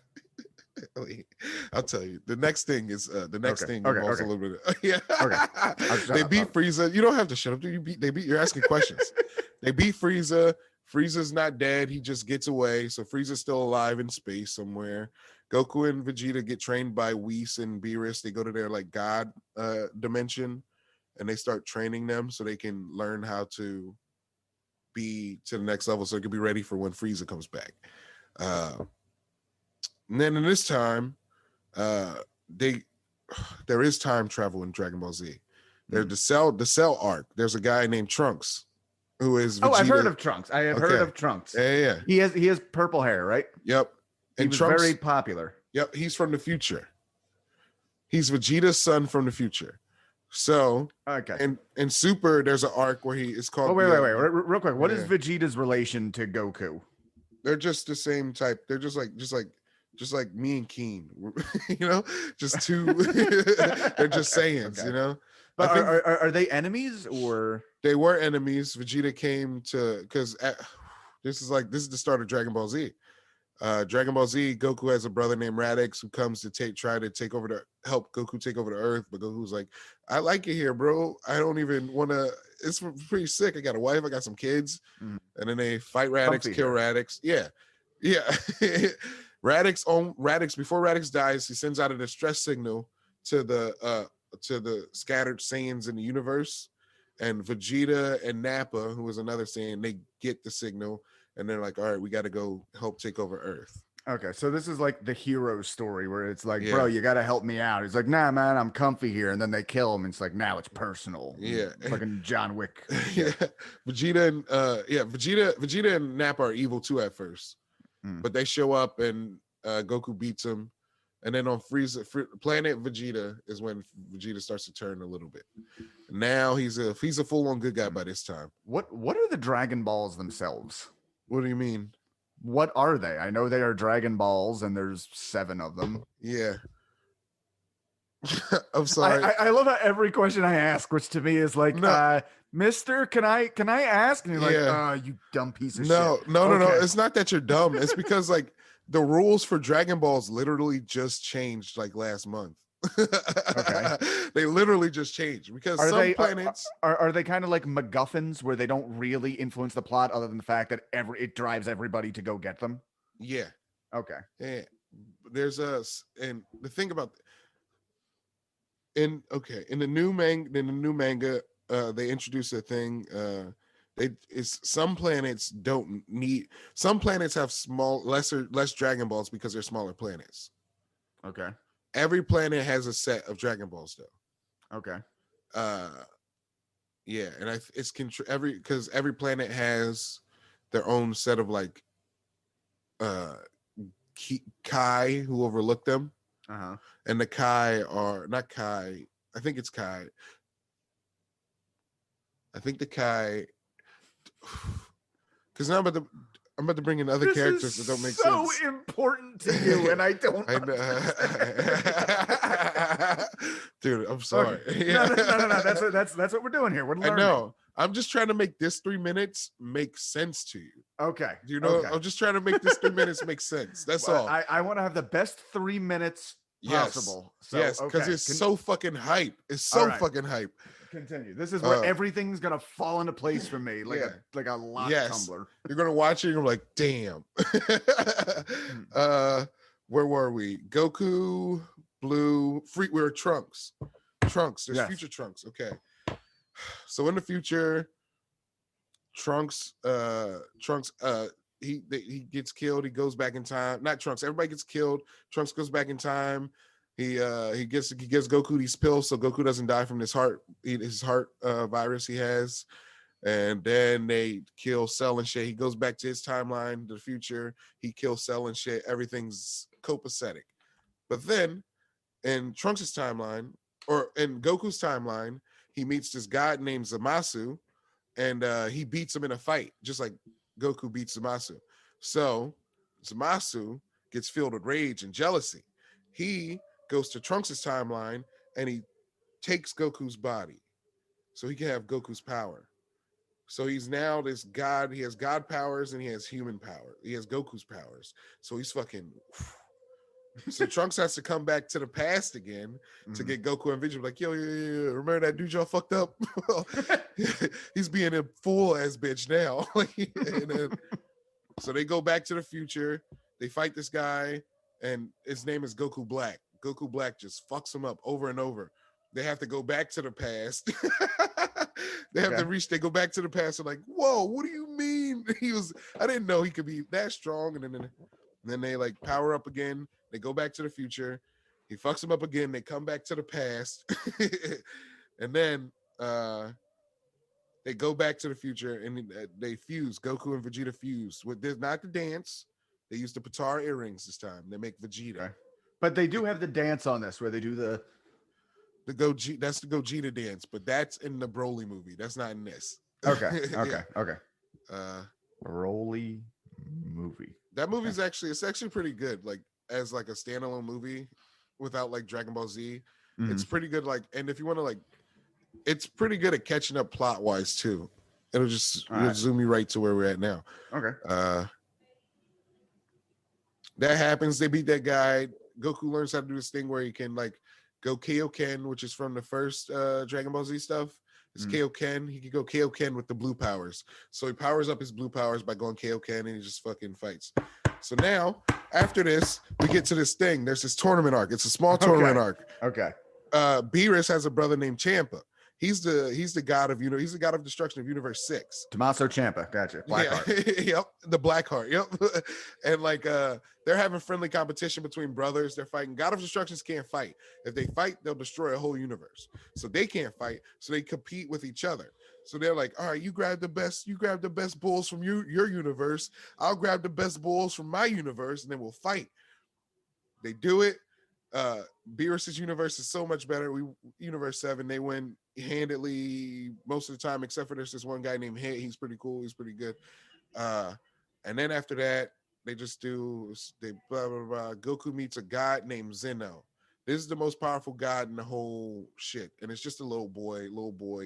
I'll tell you. The next thing is the next thing involves a little bit of, yeah. They beat Frieza. You don't have to shut up. You're asking questions. They beat Frieza. Frieza's not dead. He just gets away. So Frieza's still alive in space somewhere. Goku and Vegeta get trained by Whis and Beerus. They go to their like god dimension, and they start training them so they can learn how to be to the next level, so they can be ready for when Frieza comes back. And then in this time, there is time travel in Dragon Ball Z. There's the Cell arc. There's a guy named Trunks, who is Vegeta. I've heard of Trunks. I have heard of Trunks. Yeah. He has purple hair, right? Yep. And he was very popular. Yep. He's from the future. He's Vegeta's son from the future. So and Super, there's an arc where he is called. Oh wait, real quick. What is Vegeta's relation to Goku? They're just the same type. They're just like me and Keen, you know, just two. They're just Saiyans, you know. But are they enemies or? They were enemies. Vegeta came to because this is the start of Dragon Ball Z. Dragon Ball Z, Goku has a brother named Radix who comes to try to help Goku take over the Earth, but Goku's like, I like it here, bro. I don't even want to. It's pretty sick. I got a wife. I got some kids, and then they fight Radix, kill Radix. Yeah. Radix before Radix dies, he sends out a distress signal to the scattered Saiyans in the universe, and Vegeta and Nappa, who was another Saiyan, they get the signal, and they're like, all right, we got to go help take over Earth. Okay, so this is like the hero story where it's like, bro, you got to help me out. He's like, nah, man, I'm comfy here, and then they kill him. And it's like, now it's personal. Yeah, fucking John Wick. Yeah, Vegeta and Nappa are evil too at first, but they show up and Goku beats them. And then on planet Vegeta is when Vegeta starts to turn a little bit. Now he's a full-on good guy by this time. What are the Dragon Balls themselves? What do you mean? What are they? I know they are Dragon Balls, and there's 7 of them. Yeah. I'm sorry. I love how every question I ask, which to me is like, Mister, can I ask? And you're like, you dumb piece of shit. No. It's not that you're dumb. It's because like the rules for Dragon Balls literally just changed like last month. Okay. They literally just changed because planets are they kind of like MacGuffins where they don't really influence the plot other than the fact that it drives everybody to go get them? Yeah. Okay. Yeah. There's and the thing about in the new manga, they introduce a thing. Some planets have less Dragon Balls because they're smaller planets. Okay. Every planet has a set of Dragon Balls though. Okay. Yeah, and because every planet has their own set of like Kai who overlook them. Uh-huh. And the Kai are not Kai. I think it's Kai. I think the Kai, because now I'm about to bring in other characters that don't make sense. So important to you, and I don't. I know. Dude, I'm sorry. Okay. No. That's what we're doing here. We're learning. I know. I'm just trying to make this 3 minutes make sense to you. Okay. You know, I'm just trying to make this 3 minutes make sense. That's all. I want to have the best 3 minutes possible. So, yes, because it's so fucking hype. It's so fucking hype. Continue. This is where everything's gonna fall into place for me, like a lock tumbler. You're gonna watch it and you're like, damn. Where were we? Goku, Blue, we're Trunks. There's future Trunks. Okay. So in the future, Trunks he gets killed. He goes back in time. Not Trunks. Everybody gets killed. Trunks goes back in time. He gives Goku these pills so Goku doesn't die from his heart virus he has. And then they kill Cell and shit. He goes back to his timeline, the future. He kills Cell and shit. Everything's copacetic. But then in Trunks' timeline, or in Goku's timeline, he meets this god named Zamasu, and he beats him in a fight, just like Goku beats Zamasu. So Zamasu gets filled with rage and jealousy. He goes to Trunks' timeline, and he takes Goku's body so he can have Goku's power. So he's now this god. He has god powers and he has human power. He has Goku's powers. So he's fucking. So Trunks has to come back to the past again to get Goku and Vegeta. Like, yo, remember that dude y'all fucked up? He's being a fool ass bitch now. And then, so they go back to the future. They fight this guy, and his name is Goku Black. Goku Black just fucks him up over and over. They have to go back to the past. They go back to the past and like, whoa, what do you mean? I didn't know he could be that strong. And then they like power up again. They go back to the future. He fucks him up again. They come back to the past. And then they go back to the future and they fuse. Goku and Vegeta fuse. There's not the dance. They use the Patara earrings this time. They make Vegeta. Okay. But they do have the dance on this where they do the that's the Gogeta dance, but that's in the Broly movie. That's not in this. Okay. Broly movie. That movie's actually pretty good. Like as like a standalone movie without like Dragon Ball Z. Mm-hmm. It's pretty good. Like, and if you want to like, it's pretty good at catching up plot wise too. It'll zoom you right to where we're at now. Okay. That happens. They beat that guy. Goku learns how to do this thing where he can like go Kaioken, which is from the first Dragon Ball Z stuff. It's Kaioken. He can go Kaioken with the blue powers. So he powers up his blue powers by going Kaioken, and he just fucking fights. So now, after this, we get to this thing. There's this tournament arc. It's a small tournament arc. Okay. Beerus has a brother named Champa. He's the god of he's the god of destruction of Universe 6. Tommaso Ciampa, gotcha. Blackheart. Yep, the Blackheart. Yep. And like they're having friendly competition between brothers. They're fighting. God of Destructions can't fight. If they fight, they'll destroy a whole universe. So they can't fight. So they compete with each other. So they're like, all right, you grab the best bulls from your universe. I'll grab the best bulls from my universe, and then we'll fight. They do it. Beerus's universe is so much better. Universe 7, they win handedly most of the time, except for there's this one guy named Hit. He's pretty cool. He's pretty good. And then after that, they blah blah blah. Goku meets a god named Zeno. This is the most powerful god in the whole shit, and it's just a little boy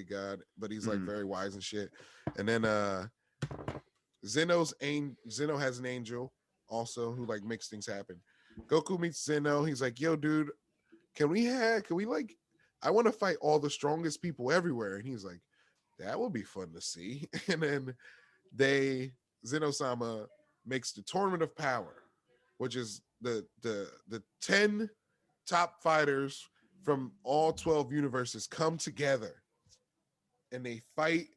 god, but he's like very wise and shit. And then Zeno has an angel also who like makes things happen. Goku meets Zeno. He's like, yo, dude, can we like, I want to fight all the strongest people everywhere. And he's like, that would be fun to see. And then Zeno-sama makes the Tournament of Power, which is the 10 top fighters from all 12 universes come together and they fight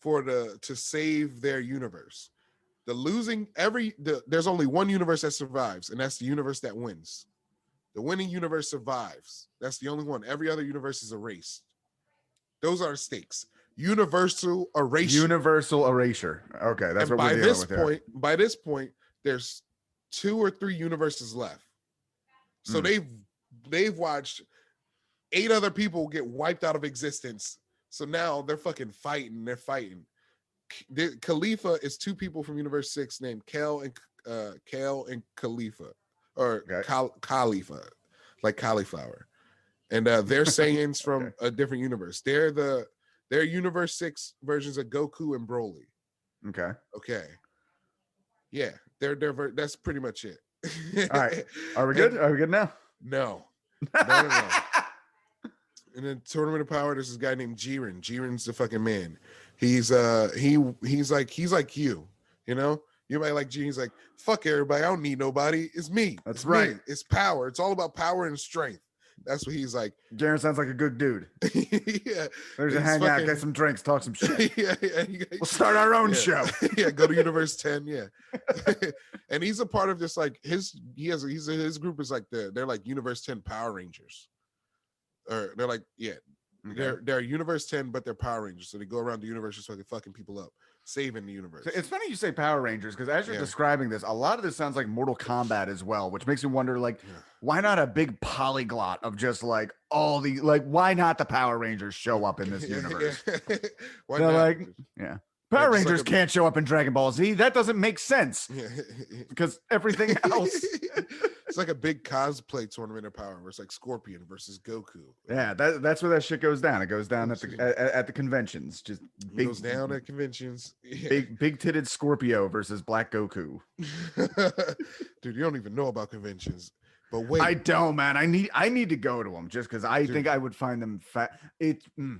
to save their universe. There's only one universe that survives, and that's the universe that wins. The winning universe survives. That's the only one. Every other universe is erased. Those are the stakes. Universal erasure. Okay, that's what we're dealing with here. By this point, there's 2 or 3 universes left. So they've watched 8 other people get wiped out of existence. So now they're fucking fighting. They're fighting. The Khalifa is 2 people from Universe 6 named Kel and Khalifa, or Khalifa, like cauliflower, and they're Saiyans from a different universe. They're Universe 6 versions of Goku and Broly. Okay. Yeah, that's pretty much it. All right, are we good? Are we good now? No. And then Tournament of Power, there's this guy named Jiren. Jiren's the fucking man. He's like you know. You might like Jiren. He's like, fuck everybody. I don't need nobody. It's me. That's it's right. Me. It's power. It's all about power and strength. That's what he's like. Jaren sounds like a good dude. Yeah, There's a he's hangout, fucking- get some drinks, talk some shit. yeah. We'll start our own Yeah. show. Yeah, go to Universe 10. Yeah, and he's a part of this. Like his group is like they're like Universe 10 Power Rangers, or they're like they're Universe 10, but they're Power Rangers. So they go around the universe just fucking people up, saving the universe. So it's funny you say Power Rangers because as you're describing this, a lot of this sounds like Mortal Kombat as well, which makes me wonder, like, why not a big polyglot of just like all the why not the Power Rangers show up in this universe? Why They're not? like, Power just Rangers like can't show up in Dragon Ball Z. That doesn't make sense because everything else. It's like a big cosplay tournament of power where it's like Scorpion versus Goku. Yeah, that's where that shit goes down. It goes down at the conventions. Just It goes down at conventions. big titted Scorpio versus Black Goku. Dude, you don't even know about conventions. But wait, I don't, man. I need to go to them just because I think I would find them fat.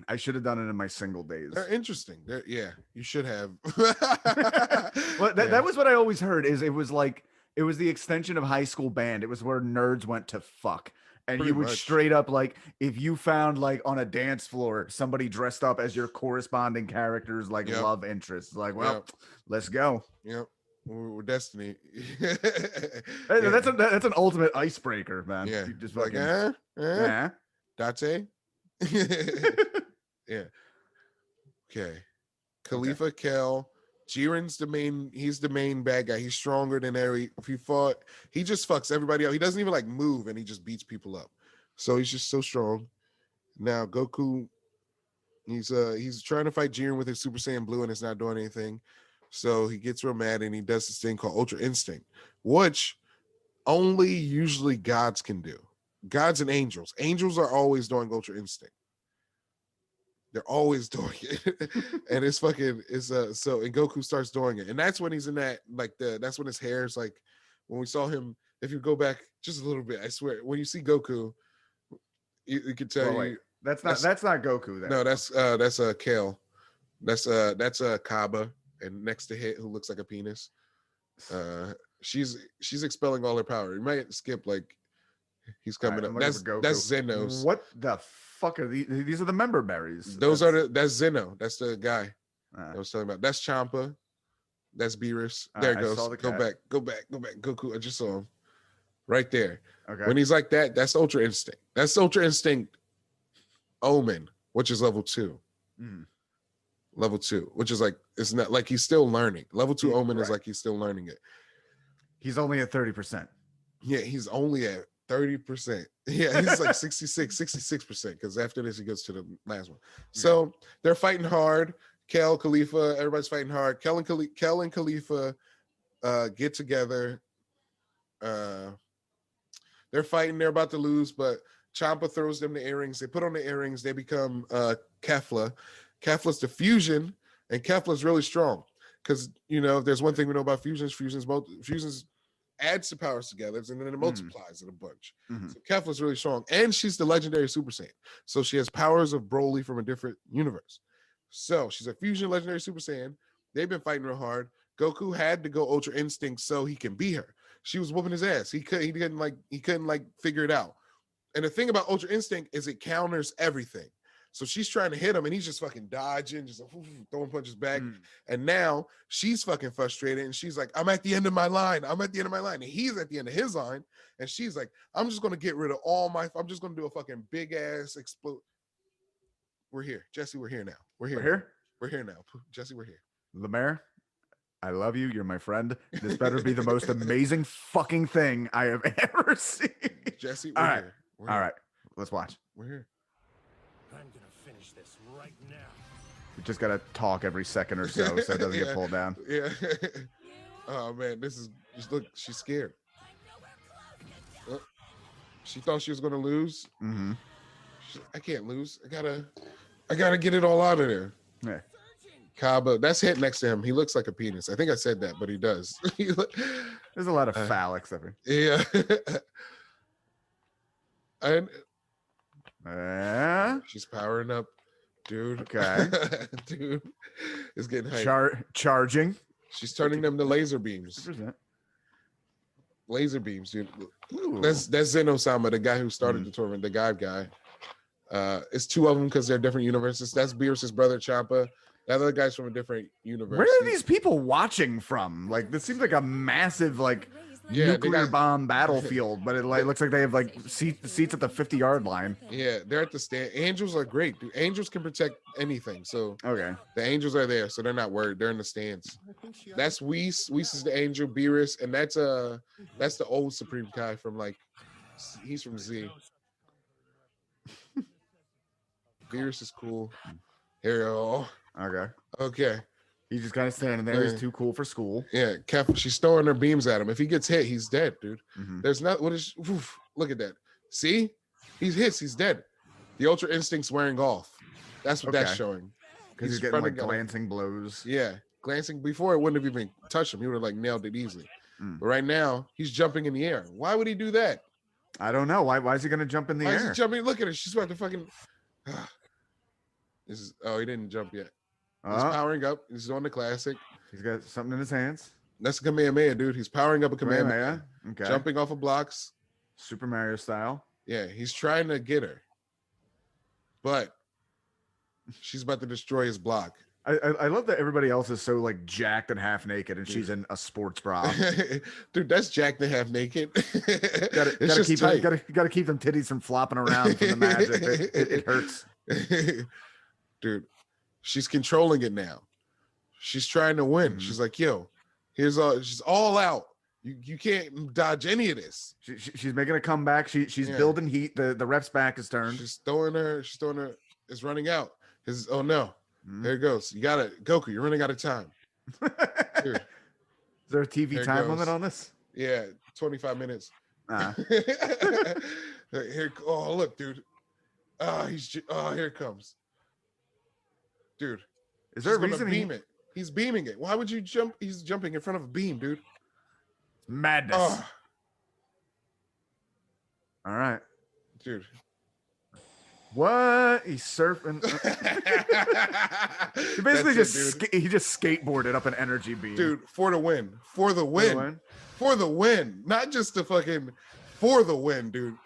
I should have done it in my single days. they're interesting. You should have. Well, that was what I always heard. Is it was the extension of high school band. It was where nerds went to fuck. And Pretty you would much. straight up, like, if you found like on a dance floor somebody dressed up as your corresponding characters, like love interests, like, well, let's go. Yep. We're Destiny. Hey, that's an ultimate icebreaker, man. Yeah. You just Like, fucking, Date? Yeah. Okay. Khalifa Kel. Jiren's he's the main bad guy. He's stronger than Eri. If he fought, he just fucks everybody up. He doesn't even like move and he just beats people up. So he's just so strong. Now Goku, he's trying to fight Jiren with his Super Saiyan Blue and it's not doing anything. So he gets real mad and he does this thing called Ultra Instinct, which only usually gods can do. Gods and angels. Angels are always doing Ultra Instinct. They're always doing it. And it's so and Goku starts doing it. And that's when he's in that, that's when his hair is like, when we saw him, if you go back just a little bit, I swear, when you see Goku, you can tell that's not Goku then. No, that's Kale. That's Kaba, and next to Hit, who looks like a penis. She's expelling all her power. You might skip he's coming up. That's Zenos. What the fuck are these? These are the member berries. That's Zeno. That's the guy I was talking about. That's Champa. That's Beerus. There it goes. Go back. Goku. I just saw him right there. Okay. When he's like that, that's Ultra Instinct. That's Ultra Instinct Omen, which is level 2. Level 2, which is it's not like he's still learning. Level 2 Omen is like he's still learning it. He's only at 30%. Yeah, he's only at 30%. Yeah, he's like 66%, because after this he goes to the last one. So they're fighting hard. Kel, Khalifa, everybody's fighting hard. Kel and Khalifa get together. They're fighting, they're about to lose, but Champa throws them the earrings. They put on the earrings, they become Kefla. Kefla's the fusion, and Kefla's really strong. Because if there's one thing we know about fusions adds the powers together and then it multiplies it a bunch. So Kefla's really strong, and she's the legendary Super Saiyan. So she has powers of Broly from a different universe. So she's a fusion legendary Super Saiyan. They've been fighting real hard. Goku had to go Ultra Instinct so he can beat her. She was whooping his ass. He couldn't figure it out. And the thing about Ultra Instinct is it counters everything. So she's trying to hit him and he's just fucking dodging, just throwing punches back. And now she's fucking frustrated and she's like, I'm at the end of my line. And he's at the end of his line. And she's like, I'm just going to get rid of I'm just going to do a fucking big ass explode. We're here. Jesse, we're here now. We're here now. Jesse, we're here. Lemaire, I love you. You're my friend. This better be the most amazing fucking thing I have ever seen. Jesse, we're here. All right. Let's watch. We're here. I'm gonna finish this right now. We just got to talk every second or so it doesn't get pulled down. Yeah. Oh, man. Look, she's scared. She thought she was going to lose. I can't lose. I gotta get it all out of there. Yeah. Kaba, that's Hit next to him. He looks like a penis. I think I said that, but he does. There's a lot of phallics there. Yeah. And she's powering up, dude. Okay. Dude, it's getting hype. Charging. She's turning them to laser beams. 100%. Laser beams, dude. Ooh. That's Zeno-sama, the guy who started the tournament, the guy. It's two of them because they're different universes. That's Beerus's brother Champa. The other guy's from a different universe. Where are these people watching from? Like, this seems like a massive, like, Yeah, they nuclear got- bomb battlefield, but it like looks like they have like seats at the 50-yard line. Yeah, they're at the stand. Angels are great, dude. Angels can protect anything. So Okay. the angels are there, so they're not worried. They're in the stands. That's Whis. Whis is the angel, Beerus, and that's the old Supreme Kai from like he's from Z. Beerus is cool. Here you go. Okay. Okay. He's just kind of standing there. He's too cool for school. Yeah, she's throwing her beams at him. If he gets hit, he's dead, dude. Mhm. There's not what is look at that. See? He's hits, he's dead. The Ultra Instinct's wearing off. That's what that's Okay. showing. Because he's getting like fronting at him. glancing blows. Yeah, glancing before it wouldn't have even touched him. He would have like nailed it easily. Mm. But right now, he's jumping in the air. Why would he do that? I don't know. Why is he gonna jump in the Why is air? he jumping? Look at her. She's about to fucking. This is he didn't jump yet. He's powering up. He's on the classic. He's got something in his hands. That's a Kamehameha, dude. He's powering up a Kamehameha. Okay. Jumping off of blocks. Super Mario style. Yeah, he's trying to get her. But she's about to destroy his block. I love that everybody else is so like jacked and half naked, and she's in a sports bra. Dude, that's Jack the half naked. Gotta keep them titties from flopping around from the magic. It hurts. Dude, she's controlling it now. She's trying to win. She's like, yo, she's all out. You can't dodge any of this. She's making a comeback. She's building heat. The ref's back is turned. She's throwing her. It's running out. Oh no. There it goes. You got it. Goku, you're running out of time. Dude. Is there a TV time limit on this? Yeah, 25 minutes. Here, look, dude. Here it comes. Dude. Is there a reason He's beaming it. Why would you jump? He's jumping in front of a beam, dude. Madness. Oh. All right. Dude. What? He's surfing. He basically he just skateboarded up an energy beam. Dude, for the win. For the win. Not just the fucking for the win, dude.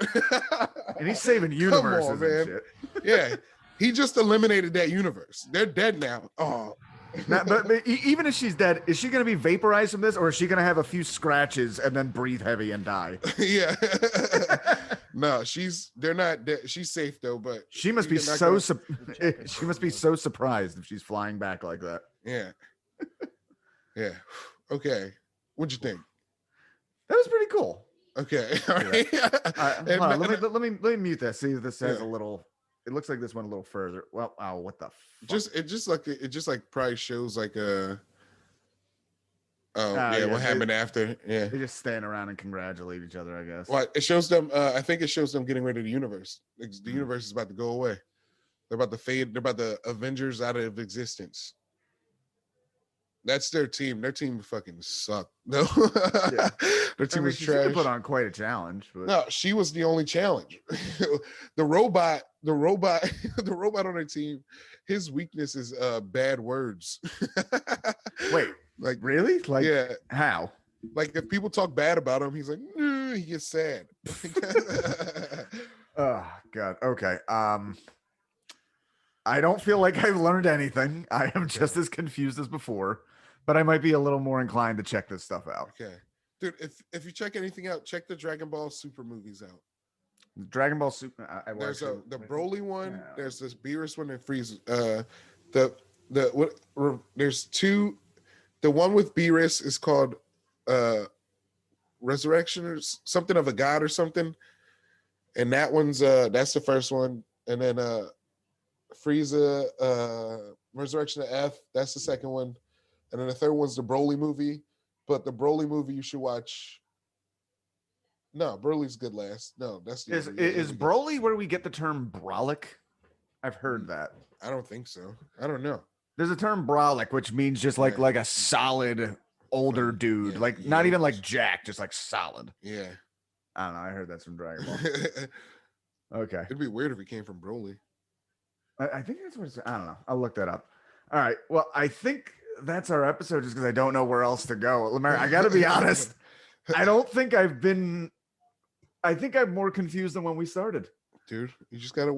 And he's saving universes Come on, man. and shit. Yeah. He just eliminated that universe. They're dead now. Oh. Now, but even if she's dead, is she going to be vaporized from this, or is she going to have a few scratches and then breathe heavy and die? Yeah. No, they're not dead. She's safe though, but she must be she must be so surprised if she's flying back like that. Yeah. Yeah. Okay. What'd you think? That was pretty cool. Okay. All right. Hold on, let me mute this. See if this has a little. It looks like this went a little further. Well, what the fuck? It just probably shows like a. What happened after? Yeah, they just stand around and congratulate each other, I guess. Well, it shows them. I think it shows them getting rid of the universe. The universe is about to go away. They're about to fade. They're about the Avengers out of existence. That's their team. Their team fucking sucked. No, their team was trash. She put on quite a challenge. But... No, she was the only challenge. the robot on her team. His weakness is bad words. Wait, like really? Like yeah? How? Like if people talk bad about him, he's like, he gets sad. Oh God. Okay. I don't feel like I've learned anything. I am just as confused as before, but I might be a little more inclined to check this stuff out. Okay, dude. If you check anything out, check the Dragon Ball Super movies out. Dragon Ball Super. There's the Broly one. Yeah. There's this Beerus one and Frieza. There's two. The one with Beerus is called Resurrection or something of a God or something, and that one's that's the first one, and then Frieza Resurrection of F, that's the second one, and then the third one's the Broly movie. But the Broly movie you should watch. No, Broly's good last. No, that's the is Broly where we get the term brolic? I've heard that. I don't think so. I don't know. There's a term brolic, which means just like a solid older dude, not even like Jack, just like solid. Yeah. I don't know. I heard that's from Dragon Ball. Okay. It'd be weird if it came from Broly. I think that's what it's. I don't know. I'll look that up. All right. Well, I think that's our episode just because I don't know where else to go. Lemaire, I got to be honest. I don't think I've been. I think I'm more confused than when we started. Dude, you just gotta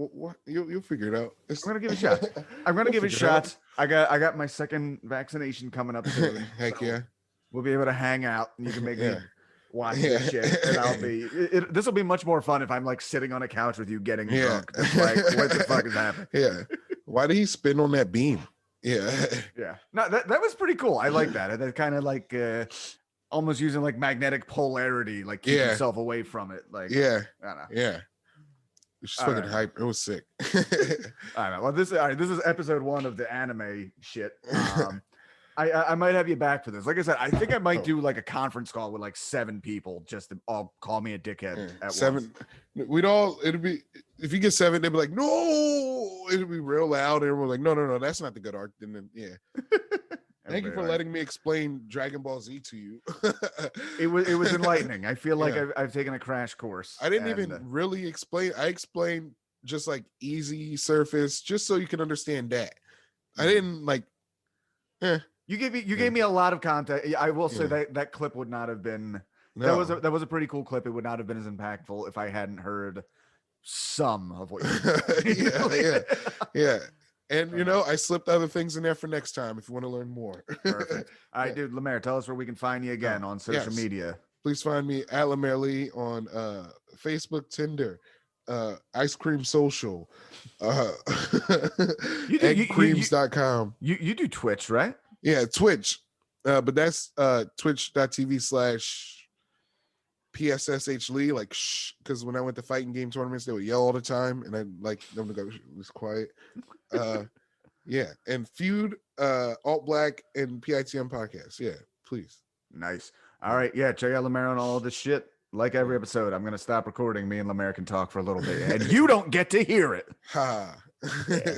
you'll figure it out. I'm gonna give it a shot. I'm gonna give it a shot. I got my second vaccination coming up soon. Heck so yeah. We'll be able to hang out, and you can make me Yeah. watch Yeah. this shit, and I'll be. This will be much more fun if I'm like sitting on a couch with you getting Yeah. drunk. Just like, what the fuck is happening? Yeah. Why did he spin on that beam? Yeah. Yeah. No, that was pretty cool. I like that. That kind of like almost using like magnetic polarity, like keep Yeah. yourself away from it. Like Yeah. I don't know. Yeah. It's just All fucking right. hype. It was sick. I don't know. Well, this is episode 1 of the anime shit. I might have you back for this. Like I said, I think I might do like a conference call with like 7 people just to all call me a dickhead at 7. It'd be, if you get 7, they'd be like, no, it'd be real loud. And we're like, no, that's not the good arc. And then, yeah. Thank you for letting me explain Dragon Ball Z to you. It was enlightening. I feel like Yeah. I've taken a crash course. I didn't even really explain. I explained just like easy surface, just so you can understand that. I didn't like. You gave me a lot of context. I will say Yeah. that clip would not have been. No. That was a pretty cool clip. It would not have been as impactful if I hadn't heard some of what you said. yeah. And I slipped other things in there for next time if you want to learn more. Perfect. All right, Yeah. dude, Lemaire, tell us where we can find you again on social Yes. media. Please find me at Lemaire Lee on Facebook, Tinder, Ice Cream Social, eggcreams.com. You do Twitch, right? Yeah, Twitch. But that's twitch.tv/PSSH Lee, like because when I went to fighting game tournaments, they would yell all the time, and I like them to go, it was quiet. Yeah, and Feud, Alt Black, and PITM podcast. Yeah, please. Nice. All right, yeah, check out Lemaire on all of this shit. Like every episode, I'm gonna stop recording. Me and Lemaire can talk for a little bit, and you don't get to hear it. Ha. Yeah.